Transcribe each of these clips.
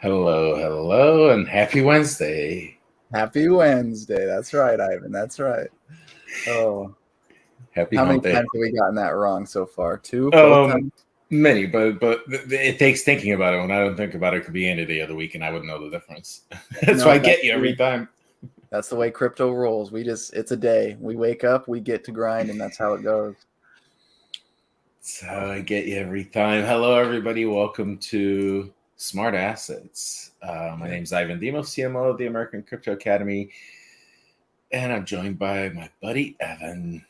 Hello, and happy Wednesday. Happy Wednesday. That's right, Ivan. That's right. Oh, Happy how many hump day. times have we gotten that wrong so far? Two? Both times? Many, but it takes thinking about it. When I don't think about it, it could be any day of the week, and I wouldn't know the difference. That's why I get you every time. That's the way crypto rolls. It's a day. We wake up, we get to grind, and that's how it goes. That's how I get you every time. Hello, everybody. Welcome to Smart Assets. My name's Ivan Demos, CMO of the American Crypto Academy, and I'm joined by my buddy Evan.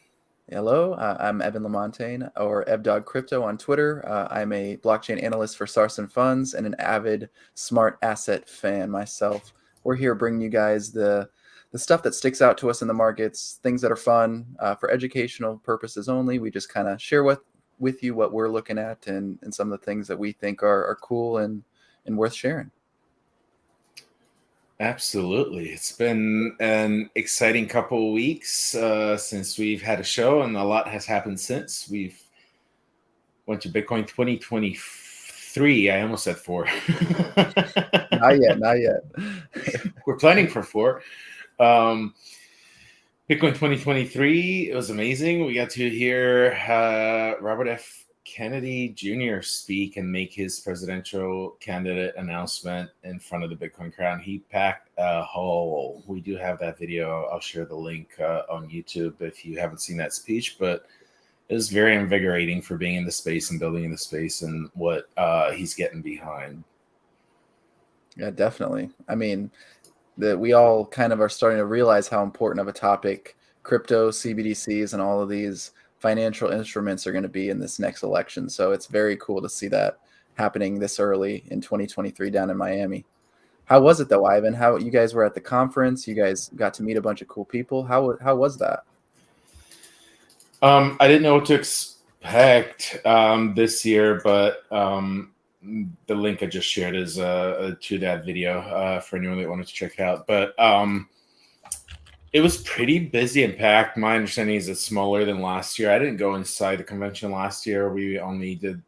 Hello, I'm Evan Lamontagne, or EvDog Crypto on Twitter. I'm a blockchain analyst for Sarson Funds and an avid smart asset fan myself. We're here bringing you guys the stuff that sticks out to us in the markets, things that are fun for educational purposes only. We just kind of share with you what we're looking at and some of the things that we think are cool and worth sharing. Absolutely. It's been an exciting couple of weeks since we've had a show, and a lot has happened since. We've went to Bitcoin 2023. I almost said 4. Not yet. We're planning for 4. Bitcoin 2023, it was amazing. We got to hear Robert F. Kennedy Jr. speak and make his presidential candidate announcement in front of the Bitcoin crowd. He packed a hole. We do have that video. I'll share the link on YouTube if you haven't seen that speech, but it was very invigorating for being in the space and building in the space and what he's getting behind. Yeah, definitely. I mean, we all kind of are starting to realize how important of a topic crypto, CBDCs, and all of these financial instruments are going to be in this next election. So it's very cool to see that happening this early in 2023 down in Miami. How was it though, Ivan? How you guys were at the conference? You guys got to meet a bunch of cool people. How was that? I didn't know what to expect this year, but the link I just shared is to that video for anyone that wanted to check it out. But it was pretty busy and packed. My understanding is it's smaller than last year. I didn't go inside the convention last year. We only did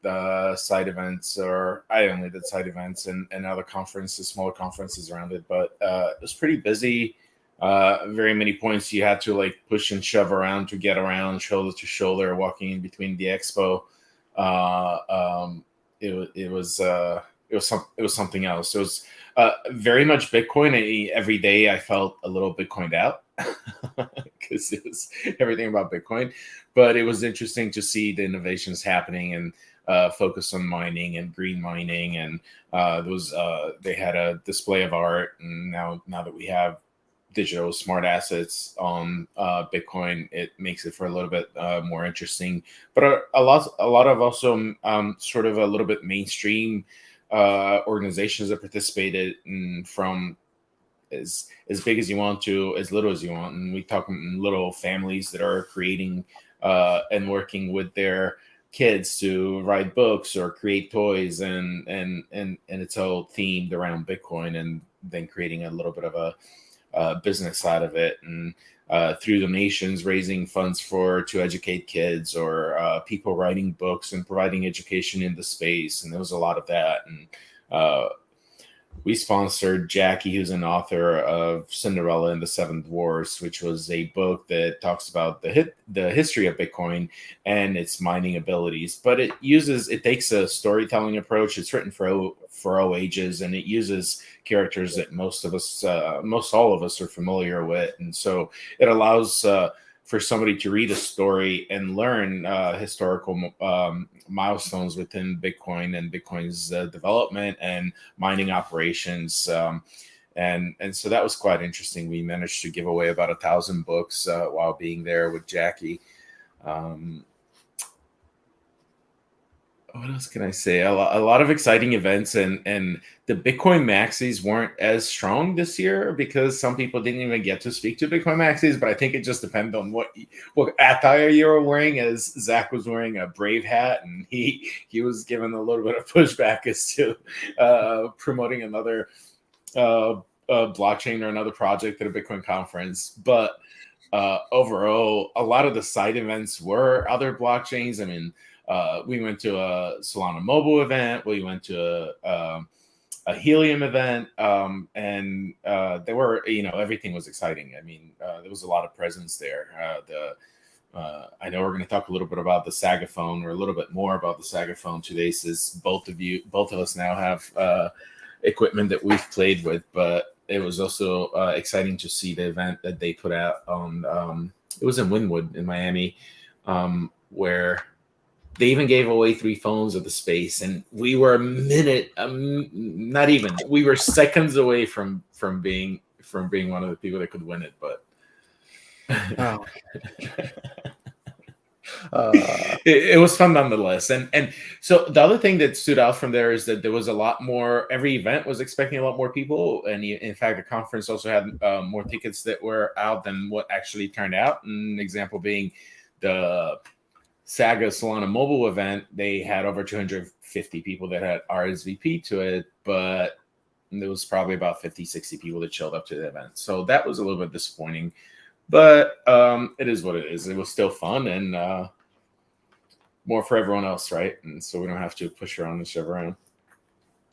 side events, or I only did side events and other conferences, smaller conferences around it. But it was pretty busy. Very many points you had to like push and shove around to get around shoulder to shoulder, walking in between the expo. It was something else. It was very much Bitcoin. Every day I felt a little Bitcoined out because it was everything about Bitcoin. But it was interesting to see the innovations happening and focus on mining and green mining. And they had a display of art. And now that we have digital smart assets on Bitcoin, it makes it for a little bit more interesting. But a lot of also sort of a little bit mainstream organizations that participated from as big as you want to, as little as you want. And we talk little families that are creating and working with their kids to write books or create toys, and it's all themed around Bitcoin, and then creating a little bit of a business side of it, and through donations raising funds to educate kids, or people writing books and providing education in the space. And there was a lot of that. And we sponsored Jackie, who's an author of Cinderella and the Seven Dwarfs, which was a book that talks about the history of Bitcoin and its mining abilities. But it takes a storytelling approach. It's written for all ages, and it uses characters that most all of us are familiar with. And so it allows for somebody to read a story and learn historical milestones within Bitcoin and Bitcoin's development and mining operations. And so that was quite interesting. We managed to give away about 1,000 books while being there with Jackie. What else can I say? A lot of exciting events, and the Bitcoin maxis weren't as strong this year because some people didn't even get to speak to Bitcoin maxis. But I think it just depended on what attire you were wearing. As Zach was wearing a Brave hat, and he was given a little bit of pushback as to promoting another blockchain or another project at a Bitcoin conference. But overall, a lot of the side events were other blockchains. I mean, we went to a Solana mobile event. We went to a Helium event, and there were, everything was exciting. I mean, there was a lot of presence there. I know we're going to talk a little bit about the Saga phone, or a little bit more about the Saga phone today, since both of us now have equipment that we've played with. But it was also exciting to see the event that they put out on. It was in Wynwood in Miami, where they even gave away 3 phones of the space, and we were not even. We were seconds away from being one of the people that could win it. But Oh. it was fun nonetheless. And so the other thing that stood out from there is that there was a lot more. Every event was expecting a lot more people, and in fact, the conference also had more tickets that were out than what actually turned out. An example being the Saga Solana mobile event. They had over 250 people that had RSVP to it, but there was probably about 50, 60 people that showed up to the event. So that was a little bit disappointing, but it is what it is. It was still fun, and more for everyone else, right? And so we don't have to push around and shove around.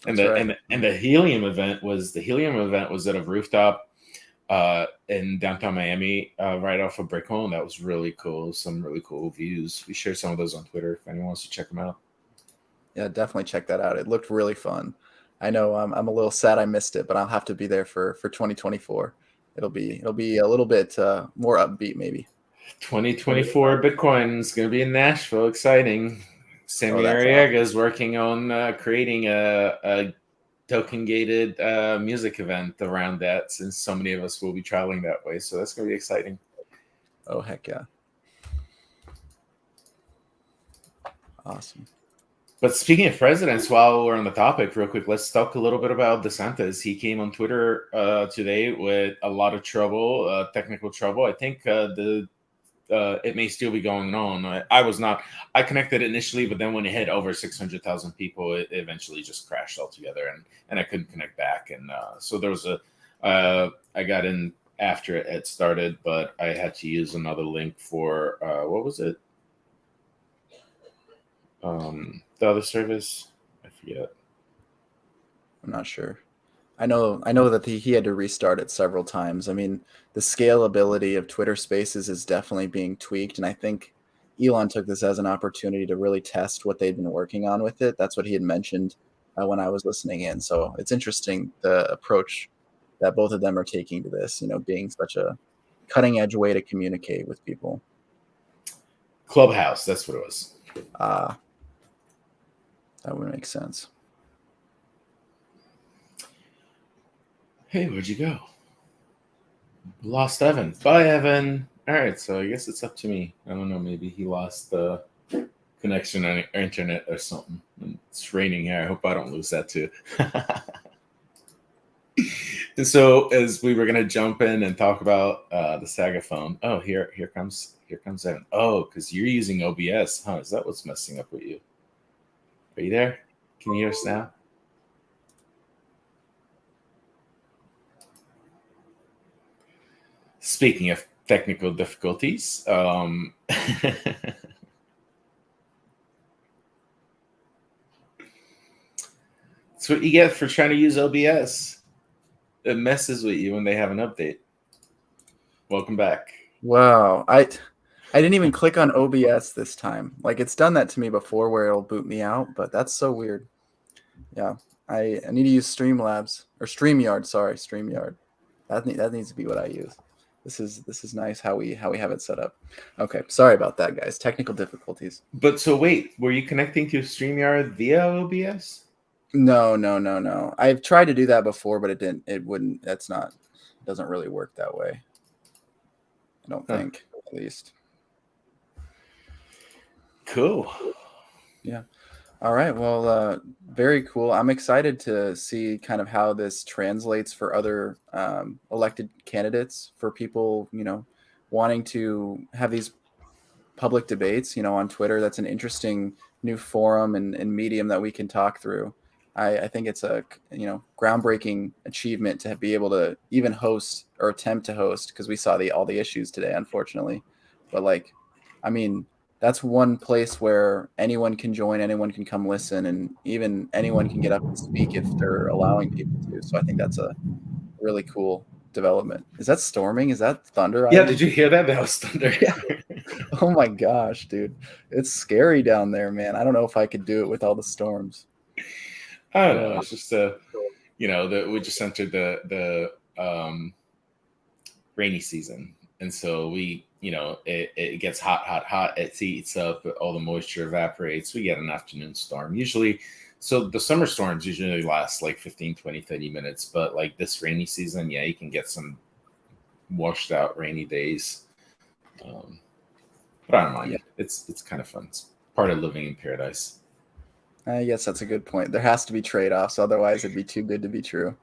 And the Helium event was at a rooftop in downtown Miami, right off of Brickell. That was really cool. Some really cool views. We shared some of those on Twitter if anyone wants to check them out. Yeah, definitely check that out. It looked really fun. I know I'm a little sad I missed it, but I'll have to be there for 2024. It'll be a little bit more upbeat, mayty. 2024 Bitcoin is going to be in Nashville. Exciting. Sammy Arriaga is working on creating a token gated music event around that, since so many of us will be traveling that way. So that's going to be exciting. Oh, heck yeah. Awesome. But speaking of presidents, while we're on the topic, real quick, let's talk a little bit about DeSantis. He came on Twitter today with a lot of trouble, technical trouble. I think it may still be going on. I connected initially, but then when it hit over 600,000 people, it eventually just crashed altogether, and I couldn't connect back. And so there was I got in after it had started, but I had to use another link for, what was it? The other service, I forget. I'm not sure. I know that he had to restart it several times. I mean, the scalability of Twitter Spaces is definitely being tweaked, and I think Elon took this as an opportunity to really test what they'd been working on with it. That's what he had mentioned when I was listening in. So it's interesting, the approach that both of them are taking to this, being such a cutting edge way to communicate with people. Clubhouse, that's what it was. That would make sense. Hey, where'd you go? Lost Evan. Bye, Evan. All right, so I guess it's up to me. I don't know. Maybe he lost the connection on internet or something. It's raining here. I hope I don't lose that too. So as we were gonna jump in and talk about the Saga phone. Oh, here comes Evan. Oh, because you're using OBS, huh? Is that what's messing up with you? Are you there? Can you hear us now? Speaking of technical difficulties, that's what you get for trying to use OBS. It messes with you when they have an update. Welcome back. Wow, I didn't even click on OBS this time. Like it's done that to me before, where it'll boot me out, but that's so weird. Yeah, I need to use Streamlabs or StreamYard. Sorry, StreamYard. That needs to be what I use. This is nice how we have it set up. Okay, sorry about that, guys. Technical difficulties. But so wait, were you connecting to StreamYard via OBS? No. I've tried to do that before, but it didn't. It wouldn't. That's not. It doesn't really work that way. I don't think, at least. Cool. Yeah. All right. Well, very cool. I'm excited to see kind of how this translates for other elected candidates, for people, wanting to have these public debates, on Twitter. That's an interesting new forum and medium that we can talk through. I think it's a, groundbreaking achievement to be able to even host or attempt to host, because we saw all the issues today, unfortunately. But that's one place where anyone can join, anyone can come listen, and even anyone can get up and speak if they're allowing people to. So I think that's a really cool development. Is that storming? Is that thunder? Yeah, did you hear that? That was thunder. Yeah. Oh my gosh, dude. It's scary down there, man. I don't know if I could do it with all the storms. I don't know. It's just we just entered the rainy season, and so it gets hot. It heats up, all the moisture evaporates. We get an afternoon storm usually. So the summer storms usually last like 15, 20, 30 minutes, but like this rainy season, yeah, you can get some washed out rainy days. But I don't mind. Yeah. It's kind of fun. It's part of living in paradise. I guess that's a good point. There has to be trade-offs, otherwise it'd be too good to be true.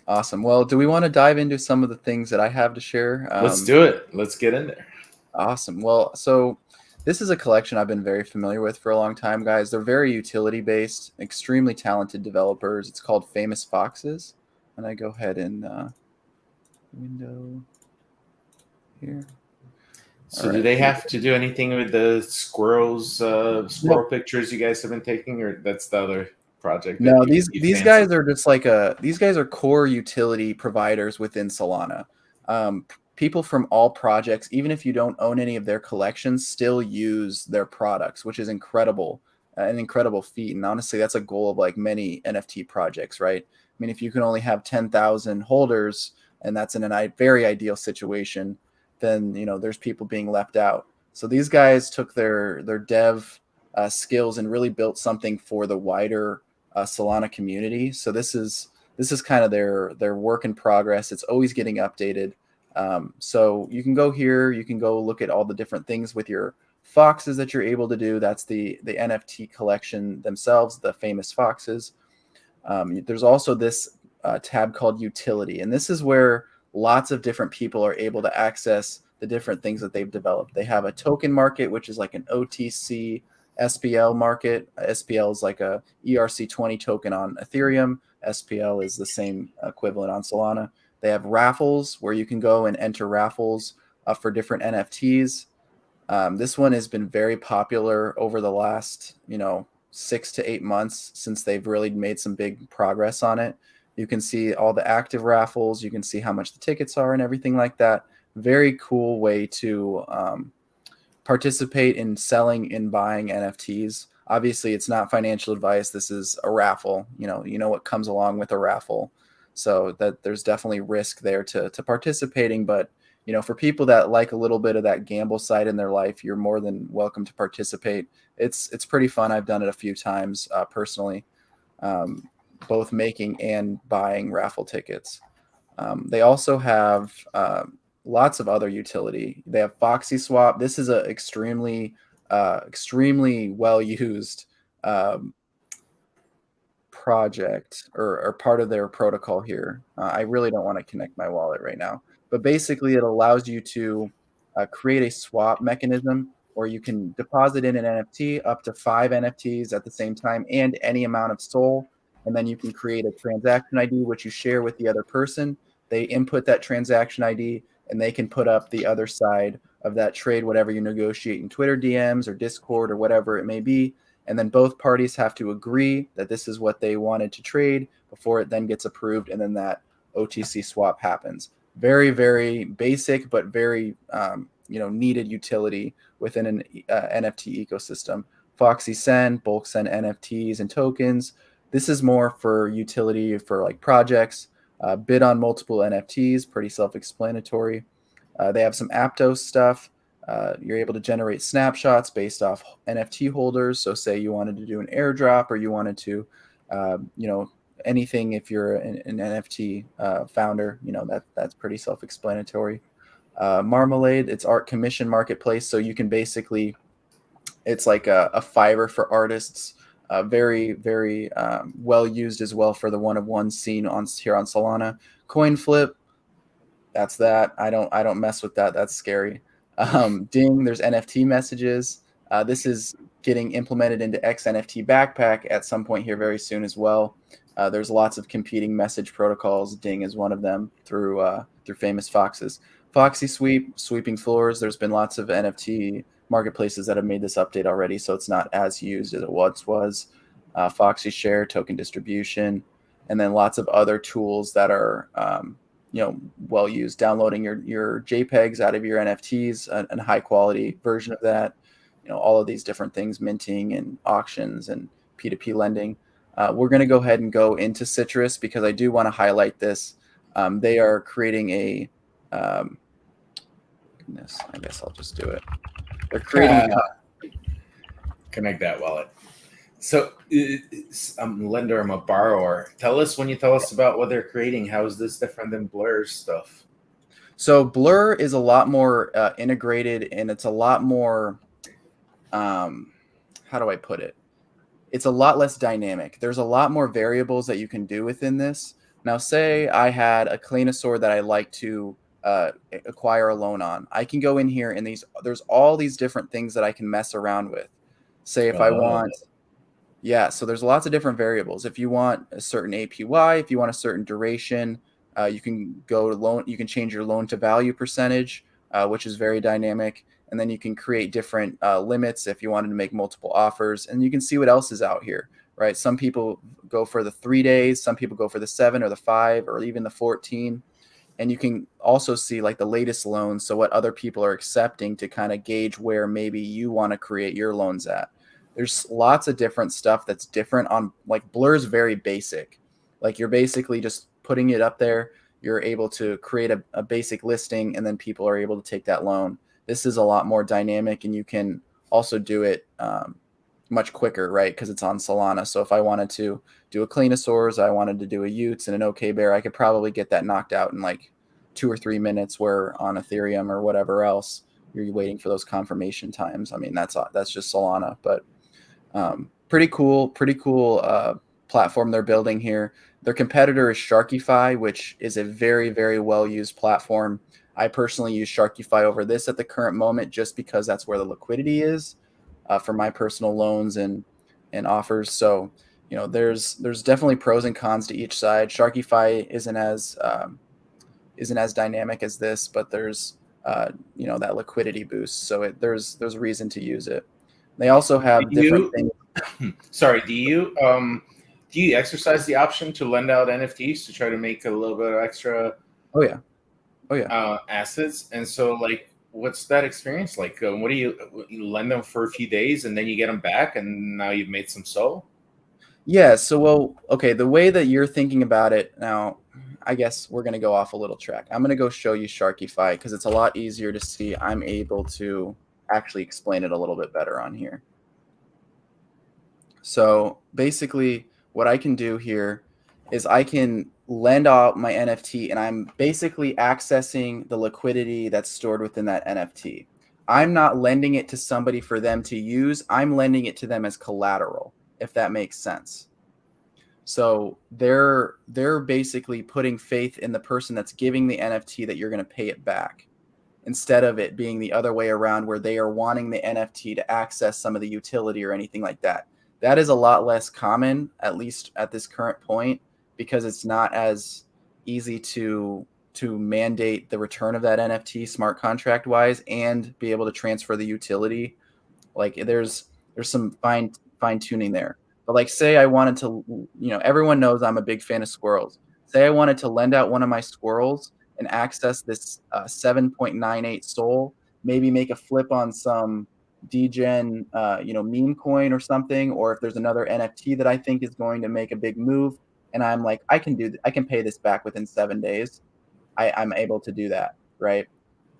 Awesome. Well, do we want to dive into some of the things that I have to share? Let's do it. Let's get in there. Awesome. Well, so this is a collection I've been very familiar with for a long time, guys. They're very utility-based, extremely talented developers. It's called Famous Foxes. And I go ahead and window here. So do they have to do anything with the squirrel pictures you guys have been taking, or that's the other project? No, these guys are just like these guys are core utility providers within Solana. People from all projects, even if you don't own any of their collections, still use their products, which is incredible, an incredible feat. And honestly, that's a goal of like many NFT projects, right? I mean, if you can only have 10,000 holders, and that's in a very ideal situation, then there's people being left out. So these guys took their dev skills and really built something for the wider Solana community. So this is kind of their work in progress. It's always getting updated. So you can go here, you can go look at all the different things with your foxes that you're able to do. That's the NFT collection themselves, the Famous Foxes. There's also this tab called Utility, and this is where lots of different people are able to access the different things that they've developed. They have a token market, which is like an OTC SPL market. SPL is like a ERC20 token on Ethereum. SPL is the same equivalent on Solana. They have raffles where you can go and enter raffles for different NFTs. This one has been very popular over the last 6 to 8 months since they've really made some big progress on it. You can see all the active raffles. You can see how much the tickets are and everything like that. Very cool way to participate in selling and buying NFTs. Obviously, it's not financial advice. This is a raffle. You know what comes along with a raffle. So that there's definitely risk there to participating. But, for people that like a little bit of that gamble side in their life, you're more than welcome to participate. It's pretty fun. I've done it a few times personally. Both making and buying raffle tickets. They also have lots of other utility. They have Foxy Swap. This is a extremely well used project or part of their protocol here. I really don't want to connect my wallet right now, but basically it allows you to create a swap mechanism where you can deposit in an NFT up to 5 NFTs at the same time and any amount of SOL. And then you can create a transaction ID, which you share with the other person. They input that transaction ID and they can put up the other side of that trade, whatever you negotiate in Twitter DMs or Discord or whatever it may be. And then both parties have to agree that this is what they wanted to trade before it then gets approved. And then that OTC swap happens. Very, very basic, but very needed utility within an NFT ecosystem. Foxy Send, bulk send NFTs and tokens. This is more for utility for like projects. Bid on multiple NFTs, pretty self-explanatory. They have some Aptos stuff. You're able to generate snapshots based off NFT holders. So say you wanted to do an airdrop or you wanted to, anything if you're an NFT founder, that's pretty self-explanatory. Marmalade, it's art commission marketplace. So you can basically, it's like a Fiverr for artists. Very, very well used as well for the one-of-one scene here on Solana. Coin flip, that's that. I don't mess with that. That's scary. Ding, there's NFT messages. This is getting implemented into XNFT Backpack at some point here very soon as well. There's lots of competing message protocols. Ding is one of them through famous foxes. Foxy Sweep, sweeping floors. There's been lots of NFT marketplaces that have made this update already, so it's not as used as it once was. Foxy Share, token distribution, and then lots of other tools that are well used. Downloading your JPEGs out of your NFTs, a high quality version of that. All of these different things, minting and auctions and P2P lending. We're going to go ahead and go into Citrus because I do want to highlight this. They are creating a goodness, I guess I'll just do it. They're creating connect that wallet. So I'm a lender, I'm a borrower. When you tell us about what they're creating, how is this different than Blur's stuff? So Blur is a lot more integrated, and it's a lot more, how do I put it? It's a lot less dynamic. There's a lot more variables that you can do within this. Now, say I had a Cleanosaur that I like to acquire a loan on. I can go in here and there's all these different things that I can mess around with. Say if I want, so there's lots of different variables. If you want a certain APY, if you want a certain duration, you can go to loan. You can change your loan to value percentage, which is very dynamic. And then you can create different limits if you wanted to make multiple offers. And you can see what else is out here, right? Some people go for the 3 days. Some people go for the 7 or the 5 or even the 14. And you can also see like the latest loans. So what other people are accepting to kind of gauge where maybe you want to create your loans at. There's lots of different stuff that's different on, like Blur's very basic. Like you're basically just putting it up there. You're able to create a basic listing and then people are able to take that loan. This is a lot more dynamic and you can also do it much quicker, right? Because it's on Solana. So if I wanted to do a Cleanosaurs, I wanted to do a Utes and an OK Bear, I could probably get that knocked out in like 2 or 3 minutes, where on Ethereum or whatever else, you're waiting for those confirmation times. I mean, that's just Solana, but pretty cool platform they're building here. Their competitor is Sharkify, which is a very, very well-used platform. I personally use Sharkify over this at the current moment just because that's where the liquidity is for my personal loans and offers. So, there's definitely pros and cons to each side. Sharkify isn't as dynamic as this, but there's that liquidity boost. So there's reason to use it. They also have different things. Sorry, do you exercise the option to lend out NFTs to try to make a little bit of extra? Oh yeah. Assets. And so, like, what's that experience like? What do you lend them for a few days and then you get them back, and now you've made some SOL? Yeah. So, okay, the way that you're thinking about it now, I guess we're going to go off a little track. I'm going to go show you Sharkify because it's a lot easier to see. I'm able to actually explain it a little bit better on here. So basically what I can do here is I can lend out my NFT and I'm basically accessing the liquidity that's stored within that NFT. I'm not lending it to somebody for them to use. I'm lending it to them as collateral, if that makes sense. So they're basically putting faith in the person that's giving the NFT that you're going to pay it back, instead of it being the other way around where they are wanting the NFT to access some of the utility or anything like that. That is a lot less common, at least at this current point, because it's not as easy to mandate the return of that NFT smart contract wise and be able to transfer the utility. Like there's some fine tuning there. But like say I wanted to, everyone knows I'm a big fan of squirrels. Say I wanted to lend out one of my squirrels and access this 7.98 SOL, maybe make a flip on some degen, meme coin or something, or if there's another NFT that I think is going to make a big move, and I'm like, I can pay this back within 7 days. I'm able to do that, right?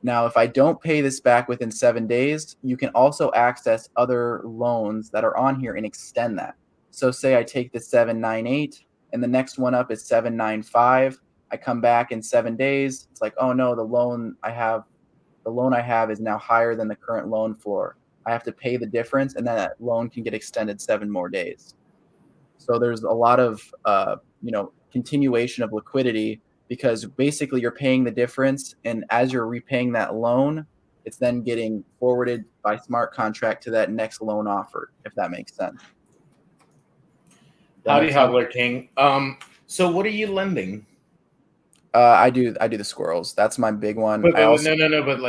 Now, if I don't pay this back within 7 days, you can also access other loans that are on here and extend that. So say I take the 798 and the next one up is 795. I come back in 7 days. It's like, oh no, the loan I have is now higher than the current loan floor. I have to pay the difference, and then that loan can get extended 7 more days. So there's a lot of continuation of liquidity, because basically you're paying the difference, and as you're repaying that loan, it's then getting forwarded by smart contract to that next loan offer, if that makes sense. Howdy, Hodler King. So what are you lending? I do the squirrels. That's my big one. But no. But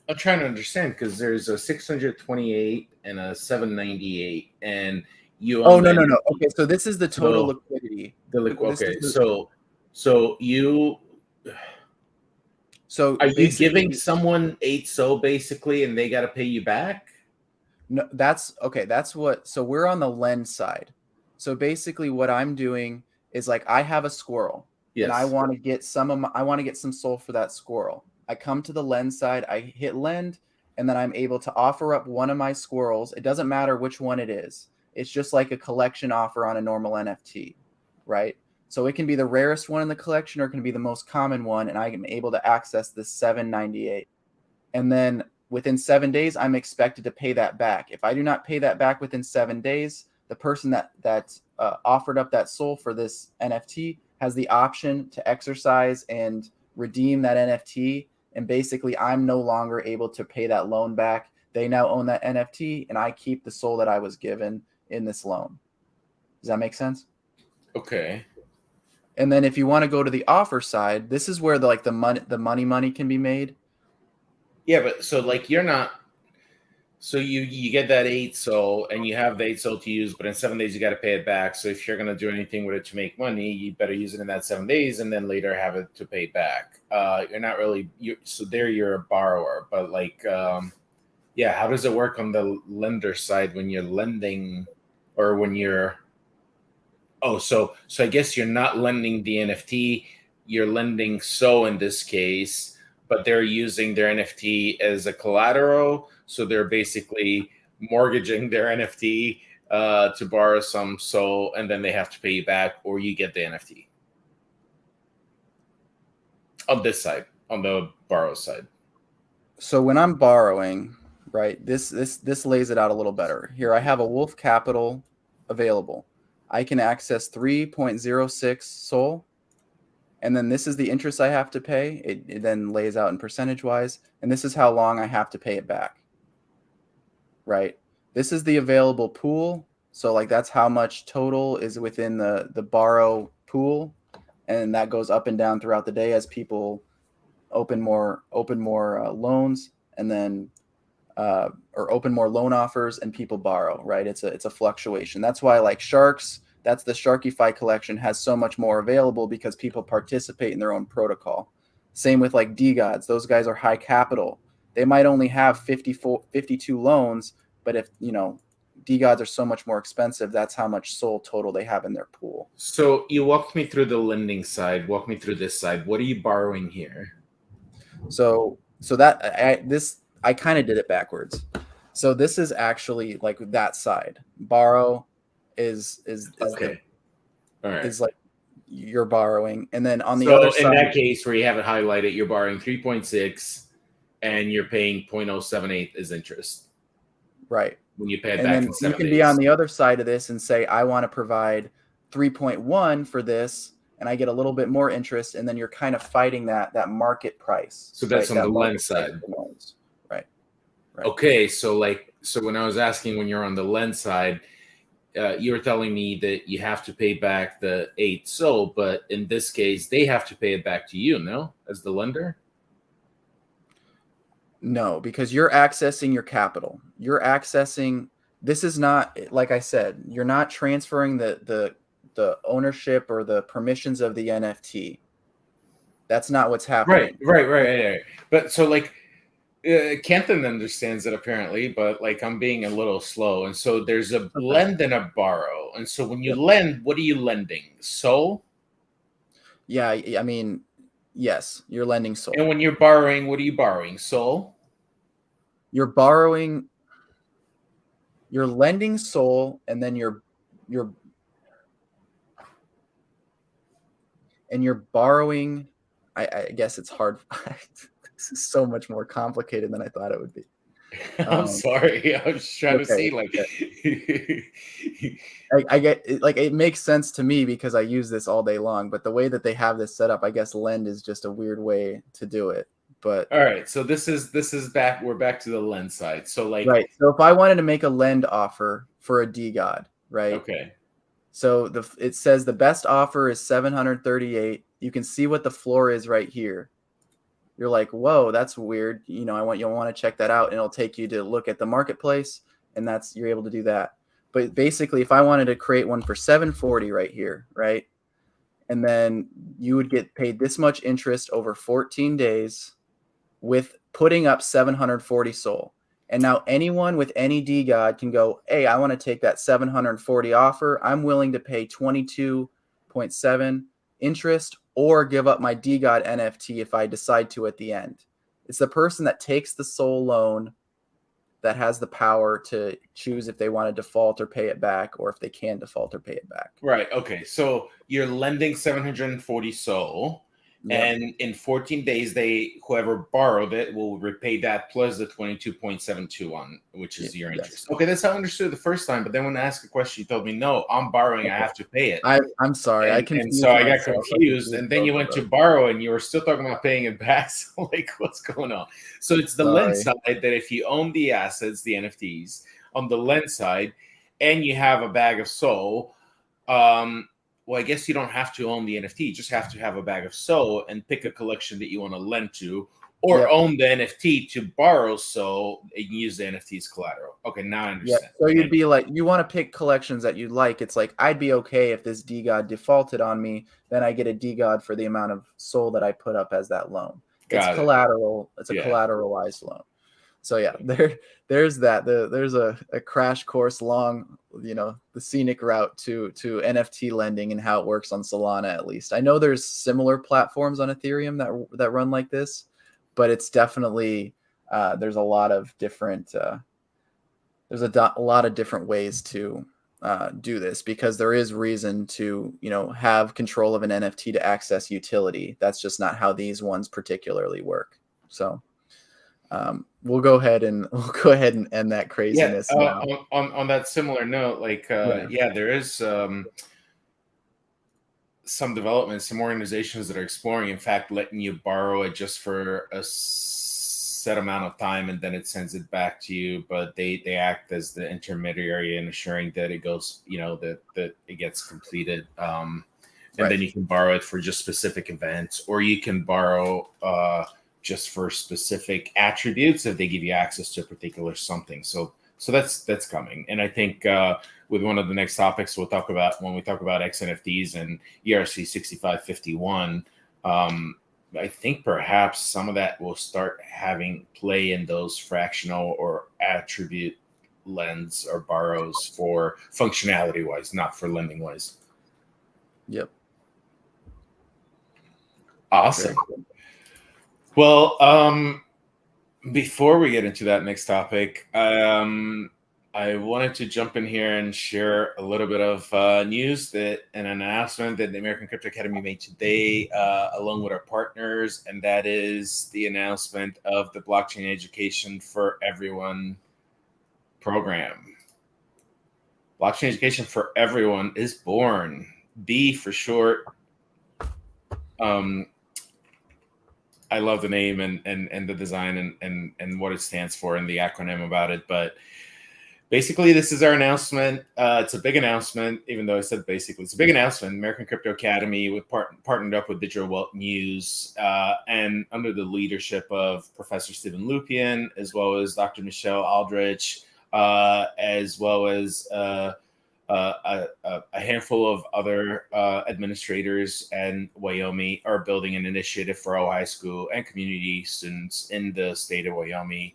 I'm trying to understand, because there's a 628 and a 798, and you. Oh no. Okay, so this is the total liquidity. Okay, so you. So are you giving someone 8 SO basically, and they got to pay you back? No, that's okay. That's what. So we're on the lend side. So basically, what I'm doing is like I have a squirrel, and I want to get some SOL for that squirrel. I come to the lend side, I hit lend, and then I'm able to offer up one of my squirrels. It doesn't matter which one it is. It's just like a collection offer on a normal NFT, right? So it can be the rarest one in the collection, or it can be the most common one, and I am able to access this 798. And then within 7 days, I'm expected to pay that back. If I do not pay that back within 7 days, the person that offered up that SOL for this NFT has the option to exercise and redeem that NFT. And basically, I'm no longer able to pay that loan back. They now own that NFT, and I keep the SOL that I was given in this loan. Does that make sense? Okay. And then if you want to go to the offer side, this is where the money can be made. Yeah, but so like you're not. So you get that 8 SOL, and you have the 8 SOL to use, but in 7 days you got to pay it back. So if you're gonna do anything with it to make money, you better use it in that 7 days, and then later have it to pay back. You're not really you're a borrower, but how does it work on the lender side when you're lending, or when you're? Oh, so I guess you're not lending the NFT, you're lending SO in this case. But they're using their NFT as a collateral, so they're basically mortgaging their NFT to borrow some SOL, and then they have to pay you back, or you get the NFT. On this side, on the borrow side. So when I'm borrowing, right, this lays it out a little better. Here I have a Wolf Capital available. I can access 3.06 SOL. And then this is the interest I have to pay. It then lays out in percentage wise. And this is how long I have to pay it back. Right? This is the available pool. So like that's how much total is within the borrow pool. And that goes up and down throughout the day as people open more loans, and then or open more loan offers, and people borrow, right? It's a fluctuation. That's why like Sharks, that's the Sharkify collection, has so much more available, because people participate in their own protocol. Same with like DGods. Those guys are high capital. They might only have 52 loans, but if DGods are so much more expensive, that's how much SOL total they have in their pool. So you walked me through the lending side. Walk me through this side. What are you borrowing here? So that I kind of did it backwards. So this is actually like that side. Borrow is okay. All right. Is like you're borrowing, and then on the other side, in that case where you have it highlighted, you're borrowing 3.6, and you're paying 0.078 as interest. Right. when you pay it And back then in you 7 can be on days. the other side of this and say, I want to provide 3.1 for this, and I get a little bit more interest, and then you're kind of fighting that market price. So that's right? on That the market lend price side. for loans. Right. Right. Okay, so when I was asking when you're on the lend side, you were telling me that you have to pay back the 8 so, but in this case, they have to pay it back to you, no, as the lender. No, because you're accessing your capital. You're accessing. This is not, like I said, you're not transferring the ownership or the permissions of the NFT. That's not what's happening. Right. But so Kenton understands it apparently, but I'm being a little slow. And so there's a Okay. lend and a borrow. And so when you Yep. lend, what are you lending? So, Yeah, I mean, yes, you're lending SOL. and when you're borrowing, what are you borrowing? So, You're borrowing, you're lending SOL, and then you're borrowing. I guess it's hard. This is so much more complicated than I thought it would be. I'm sorry. I was trying to Okay. see I get it, it makes sense to me because I use this all day long, but the way that they have this set up, I guess lend is just a weird way to do it. But all right. So this is back. We're back to the lend side. So right. So if I wanted to make a lend offer for a DGOD, right? okay. So it says the best offer is 738. You can see what the floor is right here. You're like, whoa, that's weird. You'll want to check that out, and it'll take you to look at the marketplace, and you're able to do that. But basically, if I wanted to create one for 740 right here, right? And then you would get paid this much interest over 14 days with putting up 740 SOL. And now anyone with any DGOD can go, hey, I want to take that 740 offer. I'm willing to pay 22.7 interest or give up my DGOD NFT if I decide to at the end. It's the person that takes the SOL loan that has the power to choose if they want to default or pay it back, or if they can default or pay it back. Right. Okay. So you're lending 740 SOL. Yep. And in 14 days, whoever borrowed it will repay that plus the 22.72 on, which is your interest. Yes. Okay, that's how I understood the first time. But then when I asked a question, you told me, no, I'm borrowing, I have to pay it. I'm sorry, I And confused so I got myself. confused. And then you went to borrow and you were still talking about paying it back. So what's going on? So it's the lend side that if you own the assets, the NFTs on the lend side, and you have a bag of SOL, well, I guess you don't have to own the NFT. You just have to have a bag of SOL and pick a collection that you want to lend to, or own the NFT to borrow SOL and use the NFT as collateral. Okay, now I understand. So you'd be like, you want to pick collections that you like. It's like, I'd be okay if this DGOD defaulted on me, then I get a DGOD for the amount of SOL that I put up as that loan. It's collateral. It's a collateralized loan. So yeah, there's that. There's a crash course long, the scenic route to NFT lending and how it works on Solana. At least I know there's similar platforms on Ethereum that run like this, but it's definitely there's a lot of different lot of different ways to do this, because there is reason to have control of an NFT to access utility. That's just not how these ones particularly work. So. We'll go ahead and end that craziness. Yeah. On that similar note, there is some developments, some organizations that are exploring, in fact, letting you borrow it just for a set amount of time, and then it sends it back to you. But they act as the intermediary in assuring that it goes, that it gets completed. And then you can borrow it for just specific events, or you can borrow just for specific attributes if they give you access to a particular something. So that's coming. And I think with one of the next topics we'll talk about when we talk about XNFTs and ERC 6551, I think perhaps some of that will start having play in those fractional or attribute lends or borrows for functionality wise, not for lending wise. Yep. Awesome. Well, before we get into that next topic, I wanted to jump in here and share a little bit of news and an announcement that the American Crypto Academy made today, along with our partners, and that is the announcement of the Blockchain Education for Everyone program. Blockchain Education for Everyone is born. B for short. I love the name and the design and what it stands for and the acronym about it. But basically, this is our announcement. It's a big announcement, even though I said basically. It's a big announcement. American Crypto Academy with partnered up with Digital Wealth News and under the leadership of Professor Stephen Lupien, as well as Dr. Michelle Aldrich, as well as a handful of other administrators and Wyoming are building an initiative for all high school and community students in the state of Wyoming.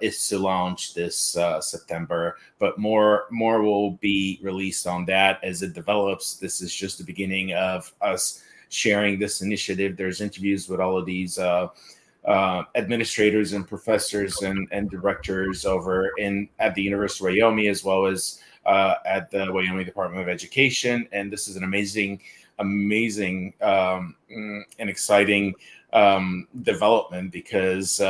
Is to launch this September, but more will be released on that as it develops. This is just the beginning of us sharing this initiative. There's interviews with all of these administrators and professors and directors over at the University of Wyoming, as well as at the Wyoming Department of Education. And this is an amazing and exciting development because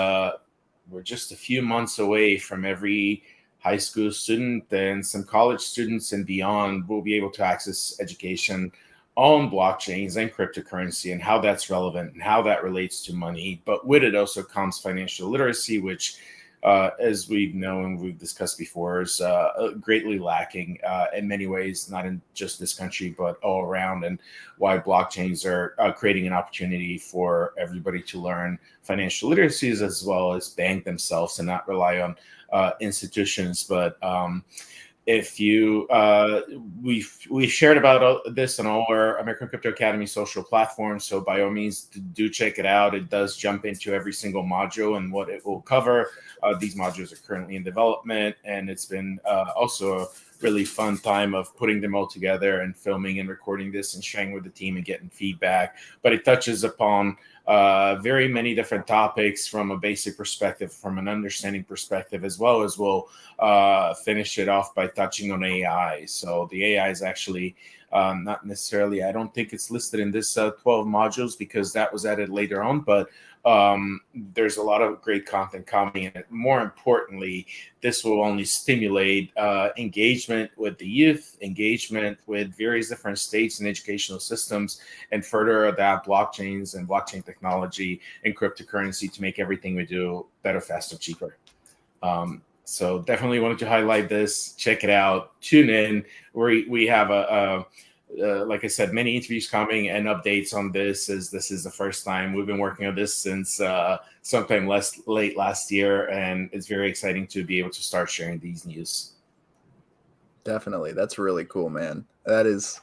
we're just a few months away from every high school student and some college students and beyond will be able to access education on blockchains and cryptocurrency and how that's relevant and how that relates to money. But with it also comes financial literacy, which as we know and we've discussed before, is greatly lacking in many ways, not in just this country, but all around, and why blockchains are creating an opportunity for everybody to learn financial literacies as well as bank themselves and not rely on institutions. But if you we've shared about this on all our American Crypto Academy social platforms, so by all means do check it out. It does jump into every single module and what it will cover. These modules are currently in development, and it's been also a really fun time of putting them all together and filming and recording this and sharing with the team and getting feedback. But it touches upon very many different topics from a basic perspective, from an understanding perspective, as well as we'll finish it off by touching on AI. So the AI is actually not necessarily, I don't think it's listed in this 12 modules because that was added later on, but there's a lot of great content coming. And more importantly, this will only stimulate engagement with the youth, engagement with various different states and educational systems, and further adapt blockchains and blockchain technology and cryptocurrency to make everything we do better, faster, cheaper. So definitely wanted to highlight this. Check it out. Tune in. We have like I said, many interviews coming and updates on this, as this is the first time we've been working on this since sometime late last year, and it's very exciting to be able to start sharing these news. Definitely. That's really cool, man. That is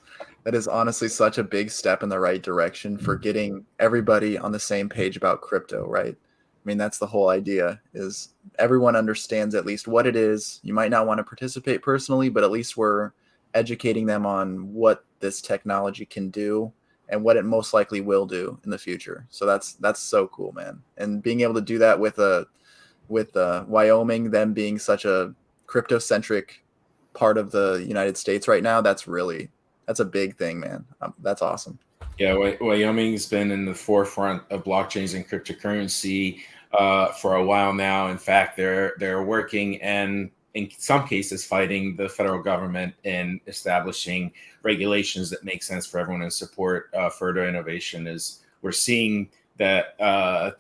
honestly such a big step in the right direction for getting everybody on the same page about crypto, right? I mean, that's the whole idea, is everyone understands at least what it is. You might not want to participate personally, but at least we're educating them on what this technology can do and what it most likely will do in the future. So that's so cool, man. And being able to do that with Wyoming, them being such a crypto-centric part of the United States right now, that's a big thing, man. That's awesome. Yeah, Wyoming's been in the forefront of blockchains and cryptocurrency for a while now. In fact, they're working and in some cases fighting the federal government in establishing regulations that make sense for everyone and support further innovation. As we're seeing that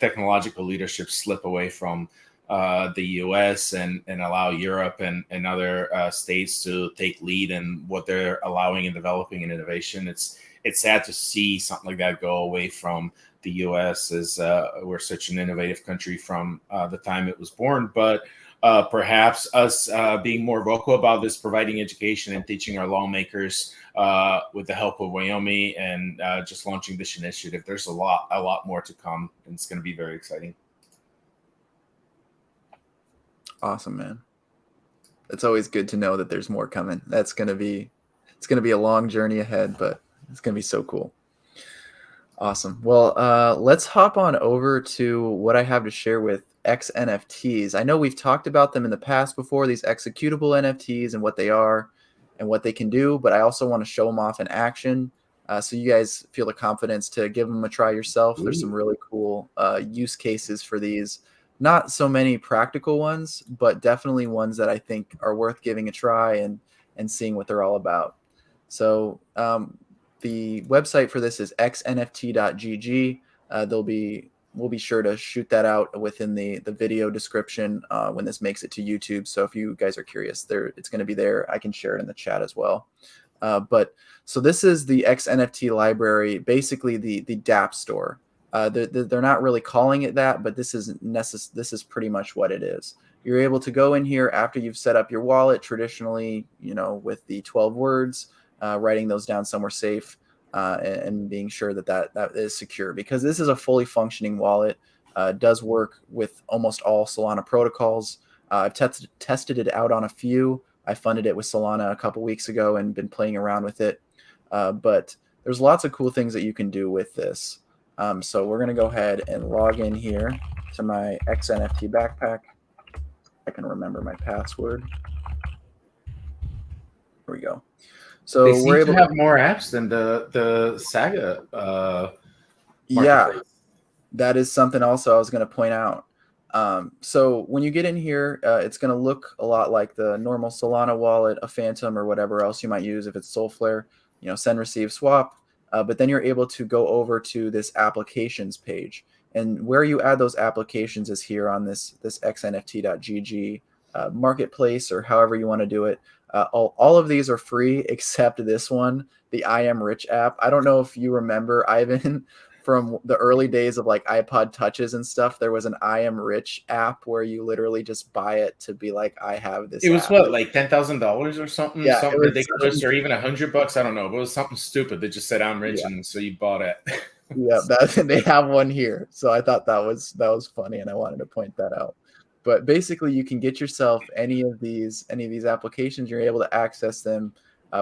technological leadership slip away from the U.S. and allow Europe and other states to take lead in what they're allowing and developing in innovation. It's sad to see something like that go away from the U.S. as we're such an innovative country from the time it was born. But perhaps us being more vocal about this, providing education and teaching our lawmakers with the help of Wyoming and just launching this initiative. There's a lot more to come, and it's going to be very exciting. Awesome, man. It's always good to know that there's more coming. It's going to be a long journey ahead, but it's going to be so cool. Awesome. Well, let's hop on over to what I have to share with XNFTs. I know we've talked about them in the past before, these executable NFTs and what they are and what they can do, but I also want to show them off in action so you guys feel the confidence to give them a try yourself. There's some really cool use cases for these. not so many practical ones, but definitely ones that I think are worth giving a try and seeing what they're all about. So the website for this is xnft.gg. We'll be sure to shoot that out within the video description when this makes it to YouTube. So if you guys are curious, it's going to be there. I can share it in the chat as well. But so this is the XNFT library, basically the dApp store. They're not really calling it that, but this is pretty much what it is. You're able to go in here after you've set up your wallet, traditionally, with the 12 words, writing those down somewhere safe, and being sure that is secure, because this is a fully functioning wallet. Does work with almost all Solana protocols. I've tested it out on a few. I funded it with Solana a couple weeks ago and been playing around with it. But there's lots of cool things that you can do with this. So we're going to go ahead and log in here to my XNFT backpack. I can remember my password. Here we go. So they seem we're able to have more apps than the Saga. Yeah, that is something also I was going to point out. So when you get in here, it's going to look a lot like the normal Solana wallet, a Phantom, or whatever else you might use if it's Solflare, send, receive, swap. But then you're able to go over to this applications page. And where you add those applications is here on this xnft.gg marketplace, or however you want to do it. All of these are free except this one, the I Am Rich app. I don't know if you remember, Ivan, from the early days of like iPod touches and stuff, there was an I Am Rich app where you literally just buy it to be like, I have this. It was app. what, like $10,000 or something? Yeah, something ridiculous, or even $100. I don't know. But it was something stupid. They just said I'm rich, and so you bought it. Yeah, they have one here. So I thought that was funny, and I wanted to point that out. But basically, you can get yourself any of these applications. You're able to access them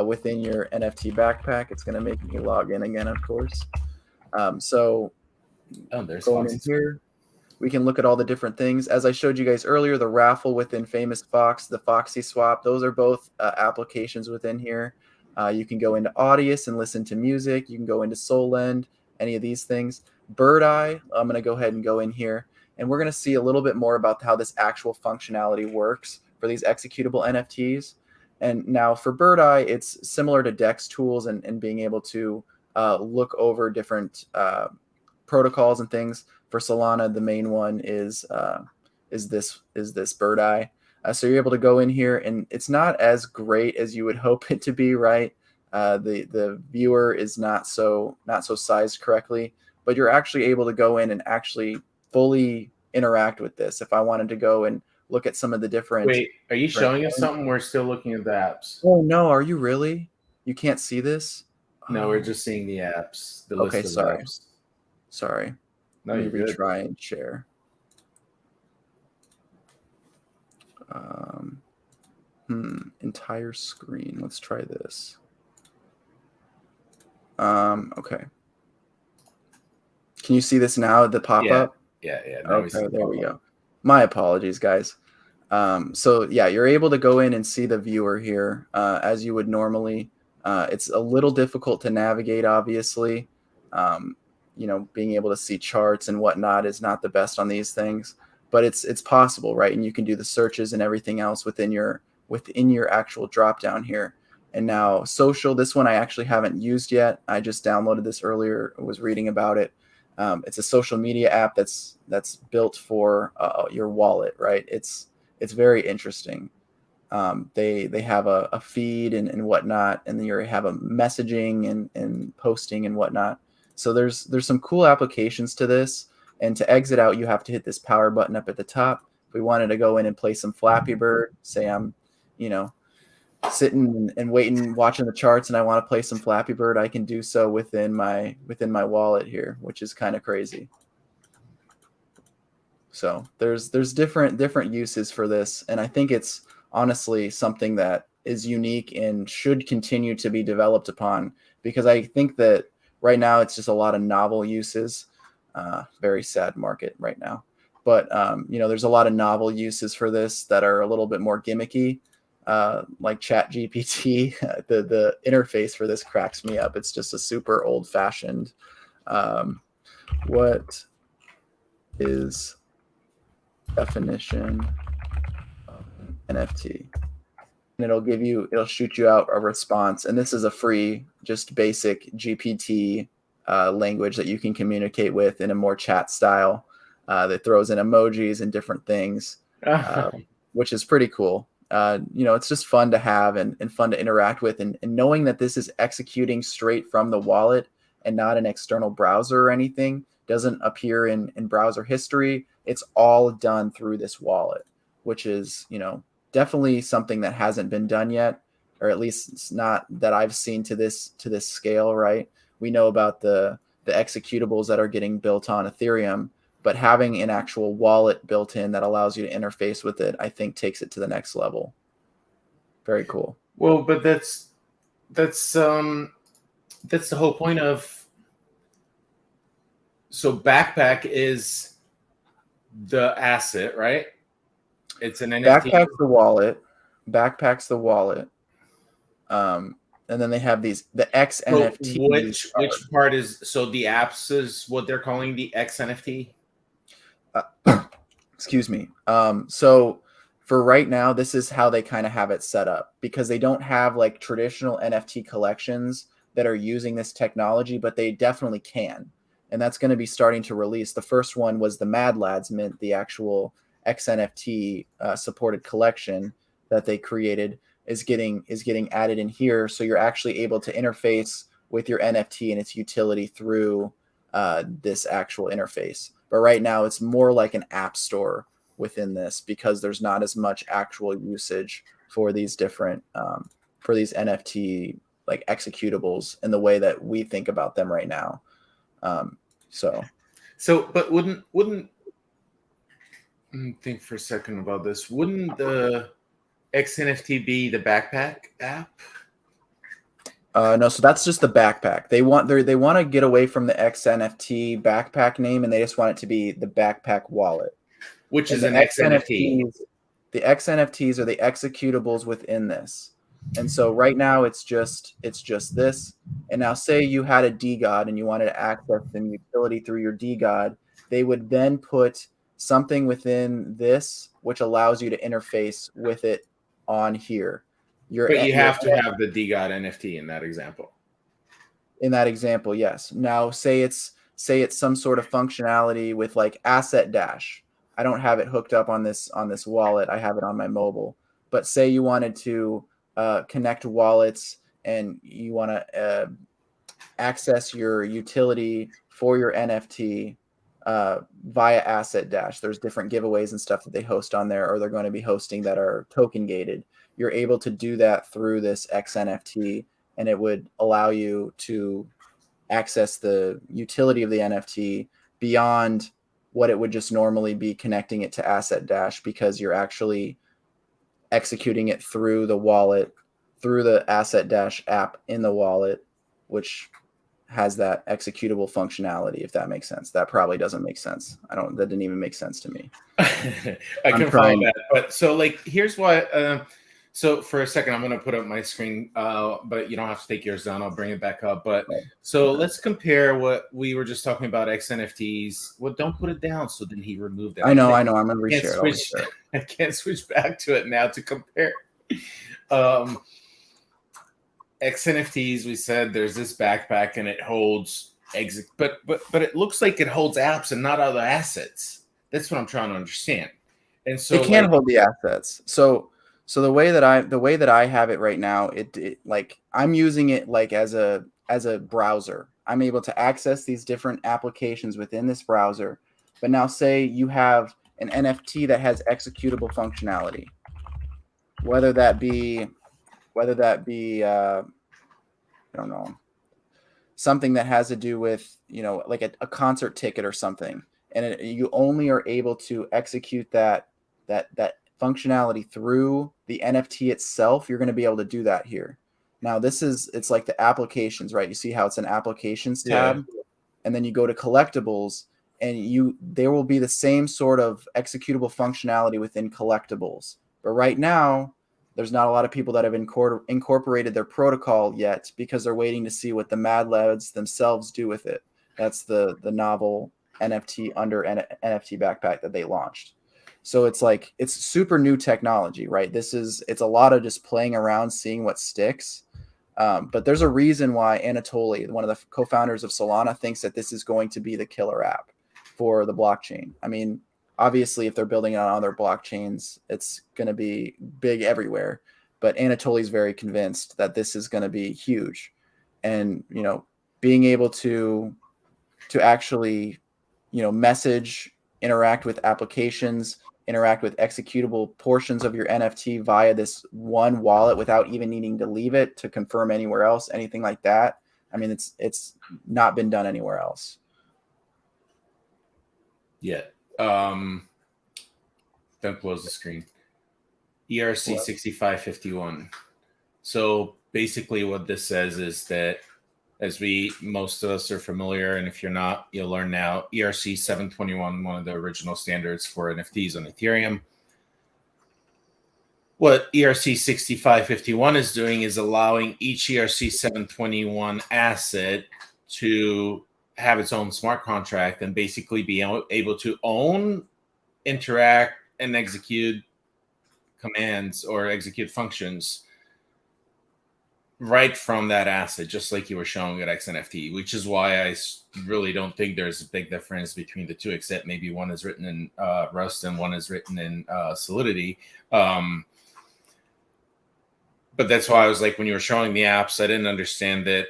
within your NFT backpack. It's going to make me log in again, of course. So there's going in here, we can look at all the different things. As I showed you guys earlier, the raffle within Famous Fox, the Foxy Swap, those are both applications within here. You can go into Audius and listen to music. You can go into Solend, any of these things. Bird Eye, I'm going to go ahead and go in here. And we're going to see a little bit more about how this actual functionality works for these executable NFTs. And now for Bird Eye, it's similar to Dex tools and being able to look over different protocols and things. For Solana, the main one is this Bird Eye. So you're able to go in here, and it's not as great as you would hope it to be, right? The viewer is not so sized correctly, but you're actually able to go in and actually fully interact with this. If I wanted to go and look at some of the different. Wait, are you showing us something? We're still looking at the apps. Oh no, are you really? You can't see this? No, we're just seeing the apps. The okay, list of apps. Sorry. No, Let me you're good. retry and share. Entire screen. Let's try this. Okay. Can you see this now, the pop-up? Yeah. Okay, there we go. My apologies, guys. So yeah, you're able to go in and see the viewer here as you would normally. It's a little difficult to navigate, obviously. Being able to see charts and whatnot is not the best on these things, but it's possible, right? And you can do the searches and everything else within your actual drop down here. And now social, this one I actually haven't used yet. I just downloaded this earlier, was reading about it. It's a social media app that's built for your wallet, right? It's very interesting. They have a feed and whatnot, and then you have a messaging and posting and whatnot. So there's some cool applications to this. And to exit out, you have to hit this power button up at the top. If we wanted to go in and play some Flappy Bird, say I'm, sitting and waiting, watching the charts, and I want to play some Flappy Bird, I can do so within my wallet here, which is kind of crazy. So there's different uses for this, and I think it's honestly something that is unique and should continue to be developed upon, because I think that right now it's just a lot of novel uses. Very sad market right now, but there's a lot of novel uses for this that are a little bit more gimmicky. Like Chat GPT, the interface for this cracks me up. It's just a super old fashioned. What is definition of NFT. And it'll shoot you out a response. And this is a free, just basic GPT language that you can communicate with in a more chat style that throws in emojis and different things, which is pretty cool. It's just fun to have and fun to interact with. And knowing that this is executing straight from the wallet and not an external browser or anything, doesn't appear in browser history. It's all done through this wallet, which is, definitely something that hasn't been done yet, or at least it's not that I've seen to this scale, right? We know about the executables that are getting built on Ethereum, but having an actual wallet built in that allows you to interface with it, I think takes it to the next level. Very cool. Well, but that's the whole point of. So Backpack is the asset, right? It's an NFT. Backpack's the wallet. And then they have the X NFT. So which part is, so the apps is what they're calling the X NFT? Excuse me. So for right now, this is how they kind of have it set up, because they don't have like traditional NFT collections that are using this technology, but they definitely can. And that's going to be starting to release. The first one was the Mad Lads Mint, the actual XNFT supported collection that they created is getting added in here. So you're actually able to interface with your NFT and its utility through this actual interface. But right now it's more like an app store within this, because there's not as much actual usage for these different for these NFT like executables in the way that we think about them right now. But wouldn't think for a second about this. Wouldn't the XNFT be the Backpack app? No, so that's just the Backpack. They want to get away from the XNFT Backpack name, and they just want it to be the Backpack wallet, which is an XNFT. The XNFTs are the executables within this. And so right now it's just this. And now say you had a DGOD and you wanted to access the utility through your DGOD, they would then put something within this which allows you to interface with it on here. But you have to have the DGOD NFT in that example. In that example, yes. Now say it's some sort of functionality with like Asset Dash. I don't have it hooked up on this wallet. I have it on my mobile. But say you wanted to connect wallets and you want to access your utility for your NFT via Asset Dash. There's different giveaways and stuff that they host on there, or they're going to be hosting that are token gated. You're able to do that through this XNFT, and it would allow you to access the utility of the NFT beyond what it would just normally be connecting it to Asset Dash, because you're actually executing it through the wallet, through the Asset Dash app in the wallet, which has that executable functionality, if that makes sense. That probably doesn't make sense. That didn't even make sense to me. I can follow that. But so like, here's what, so for a second, I'm going to put up my screen, but you don't have to take yours down. I'll bring it back up. But so let's compare what we were just talking about, XNFTs. Well, don't put it down. So then he removed that. I know. I'm going to reshare it. I can't switch back to it now to compare. XNFTs, we said there's this Backpack and it holds but it looks like it holds apps and not other assets. That's what I'm trying to understand. And so it can hold the assets. So the way that I have it right now, it like I'm using it like as a browser. I'm able to access these different applications within this browser. But now say you have an NFT that has executable functionality, whether that be I don't know, something that has to do with, like a concert ticket or something, and you only are able to execute that functionality through the NFT itself. You're going to be able to do that here. Now it's like the applications, right? You see how it's an applications tab, and then you go to collectibles, and there will be the same sort of executable functionality within collectibles. But right now, there's not a lot of people that have incorporated their protocol yet, because they're waiting to see what the Mad Lads themselves do with it. That's the novel NFT under NFT Backpack that they launched. So it's like, it's super new technology, right? It's a lot of just playing around, seeing what sticks. But there's a reason why Anatoly, one of the co-founders of Solana, thinks that this is going to be the killer app for the blockchain. I mean, obviously, if they're building it on other blockchains, it's going to be big everywhere. But Anatoly is very convinced that this is going to be huge. And, being able to actually, message, interact with applications, interact with executable portions of your NFT via this one wallet without even needing to leave it to confirm anywhere else, anything like that. I mean, it's not been done anywhere else. Yeah. Don't close the screen. ERC 6551. So basically what this says is that, as most of us are familiar, and if you're not, you'll learn now, ERC 721, one of the original standards for NFTs on Ethereum. What ERC 6551 is doing is allowing each ERC 721 asset to have its own smart contract and basically be able to own, interact, and execute commands or execute functions right from that asset, just like you were showing at XNFT, which is why I really don't think there's a big difference between the two, except maybe one is written in Rust and one is written in Solidity. But that's why I was like, when you were showing the apps, I didn't understand that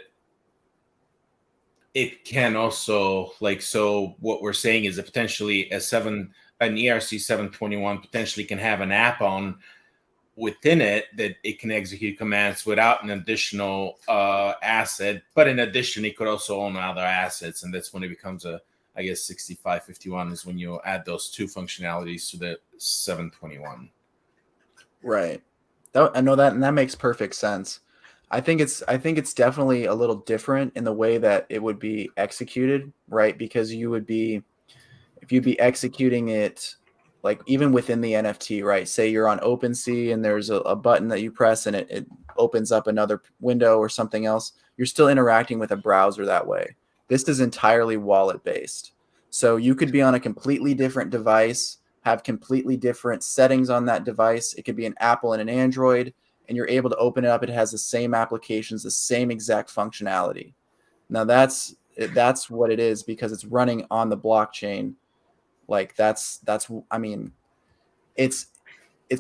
it can also, like, so what we're saying is that potentially an ERC 721 potentially can have an app on within it that it can execute commands without an additional asset, but in addition, it could also own other assets, and that's when it becomes I guess 6551 is when you add those two functionalities to the 721. Right. I know that, and that makes perfect sense. I think it's definitely a little different in the way that it would be executed, right? Because if you'd be executing it, like, even within the NFT, right? Say you're on OpenSea and there's a button that you press and it opens up another window or something else. You're still interacting with a browser that way. This is entirely wallet based. So you could be on a completely different device, have completely different settings on that device. It could be an Apple and an Android, and you're able to open it up. It has the same applications, the same exact functionality. Now that's what it is, because it's running on the blockchain. Like I mean, it's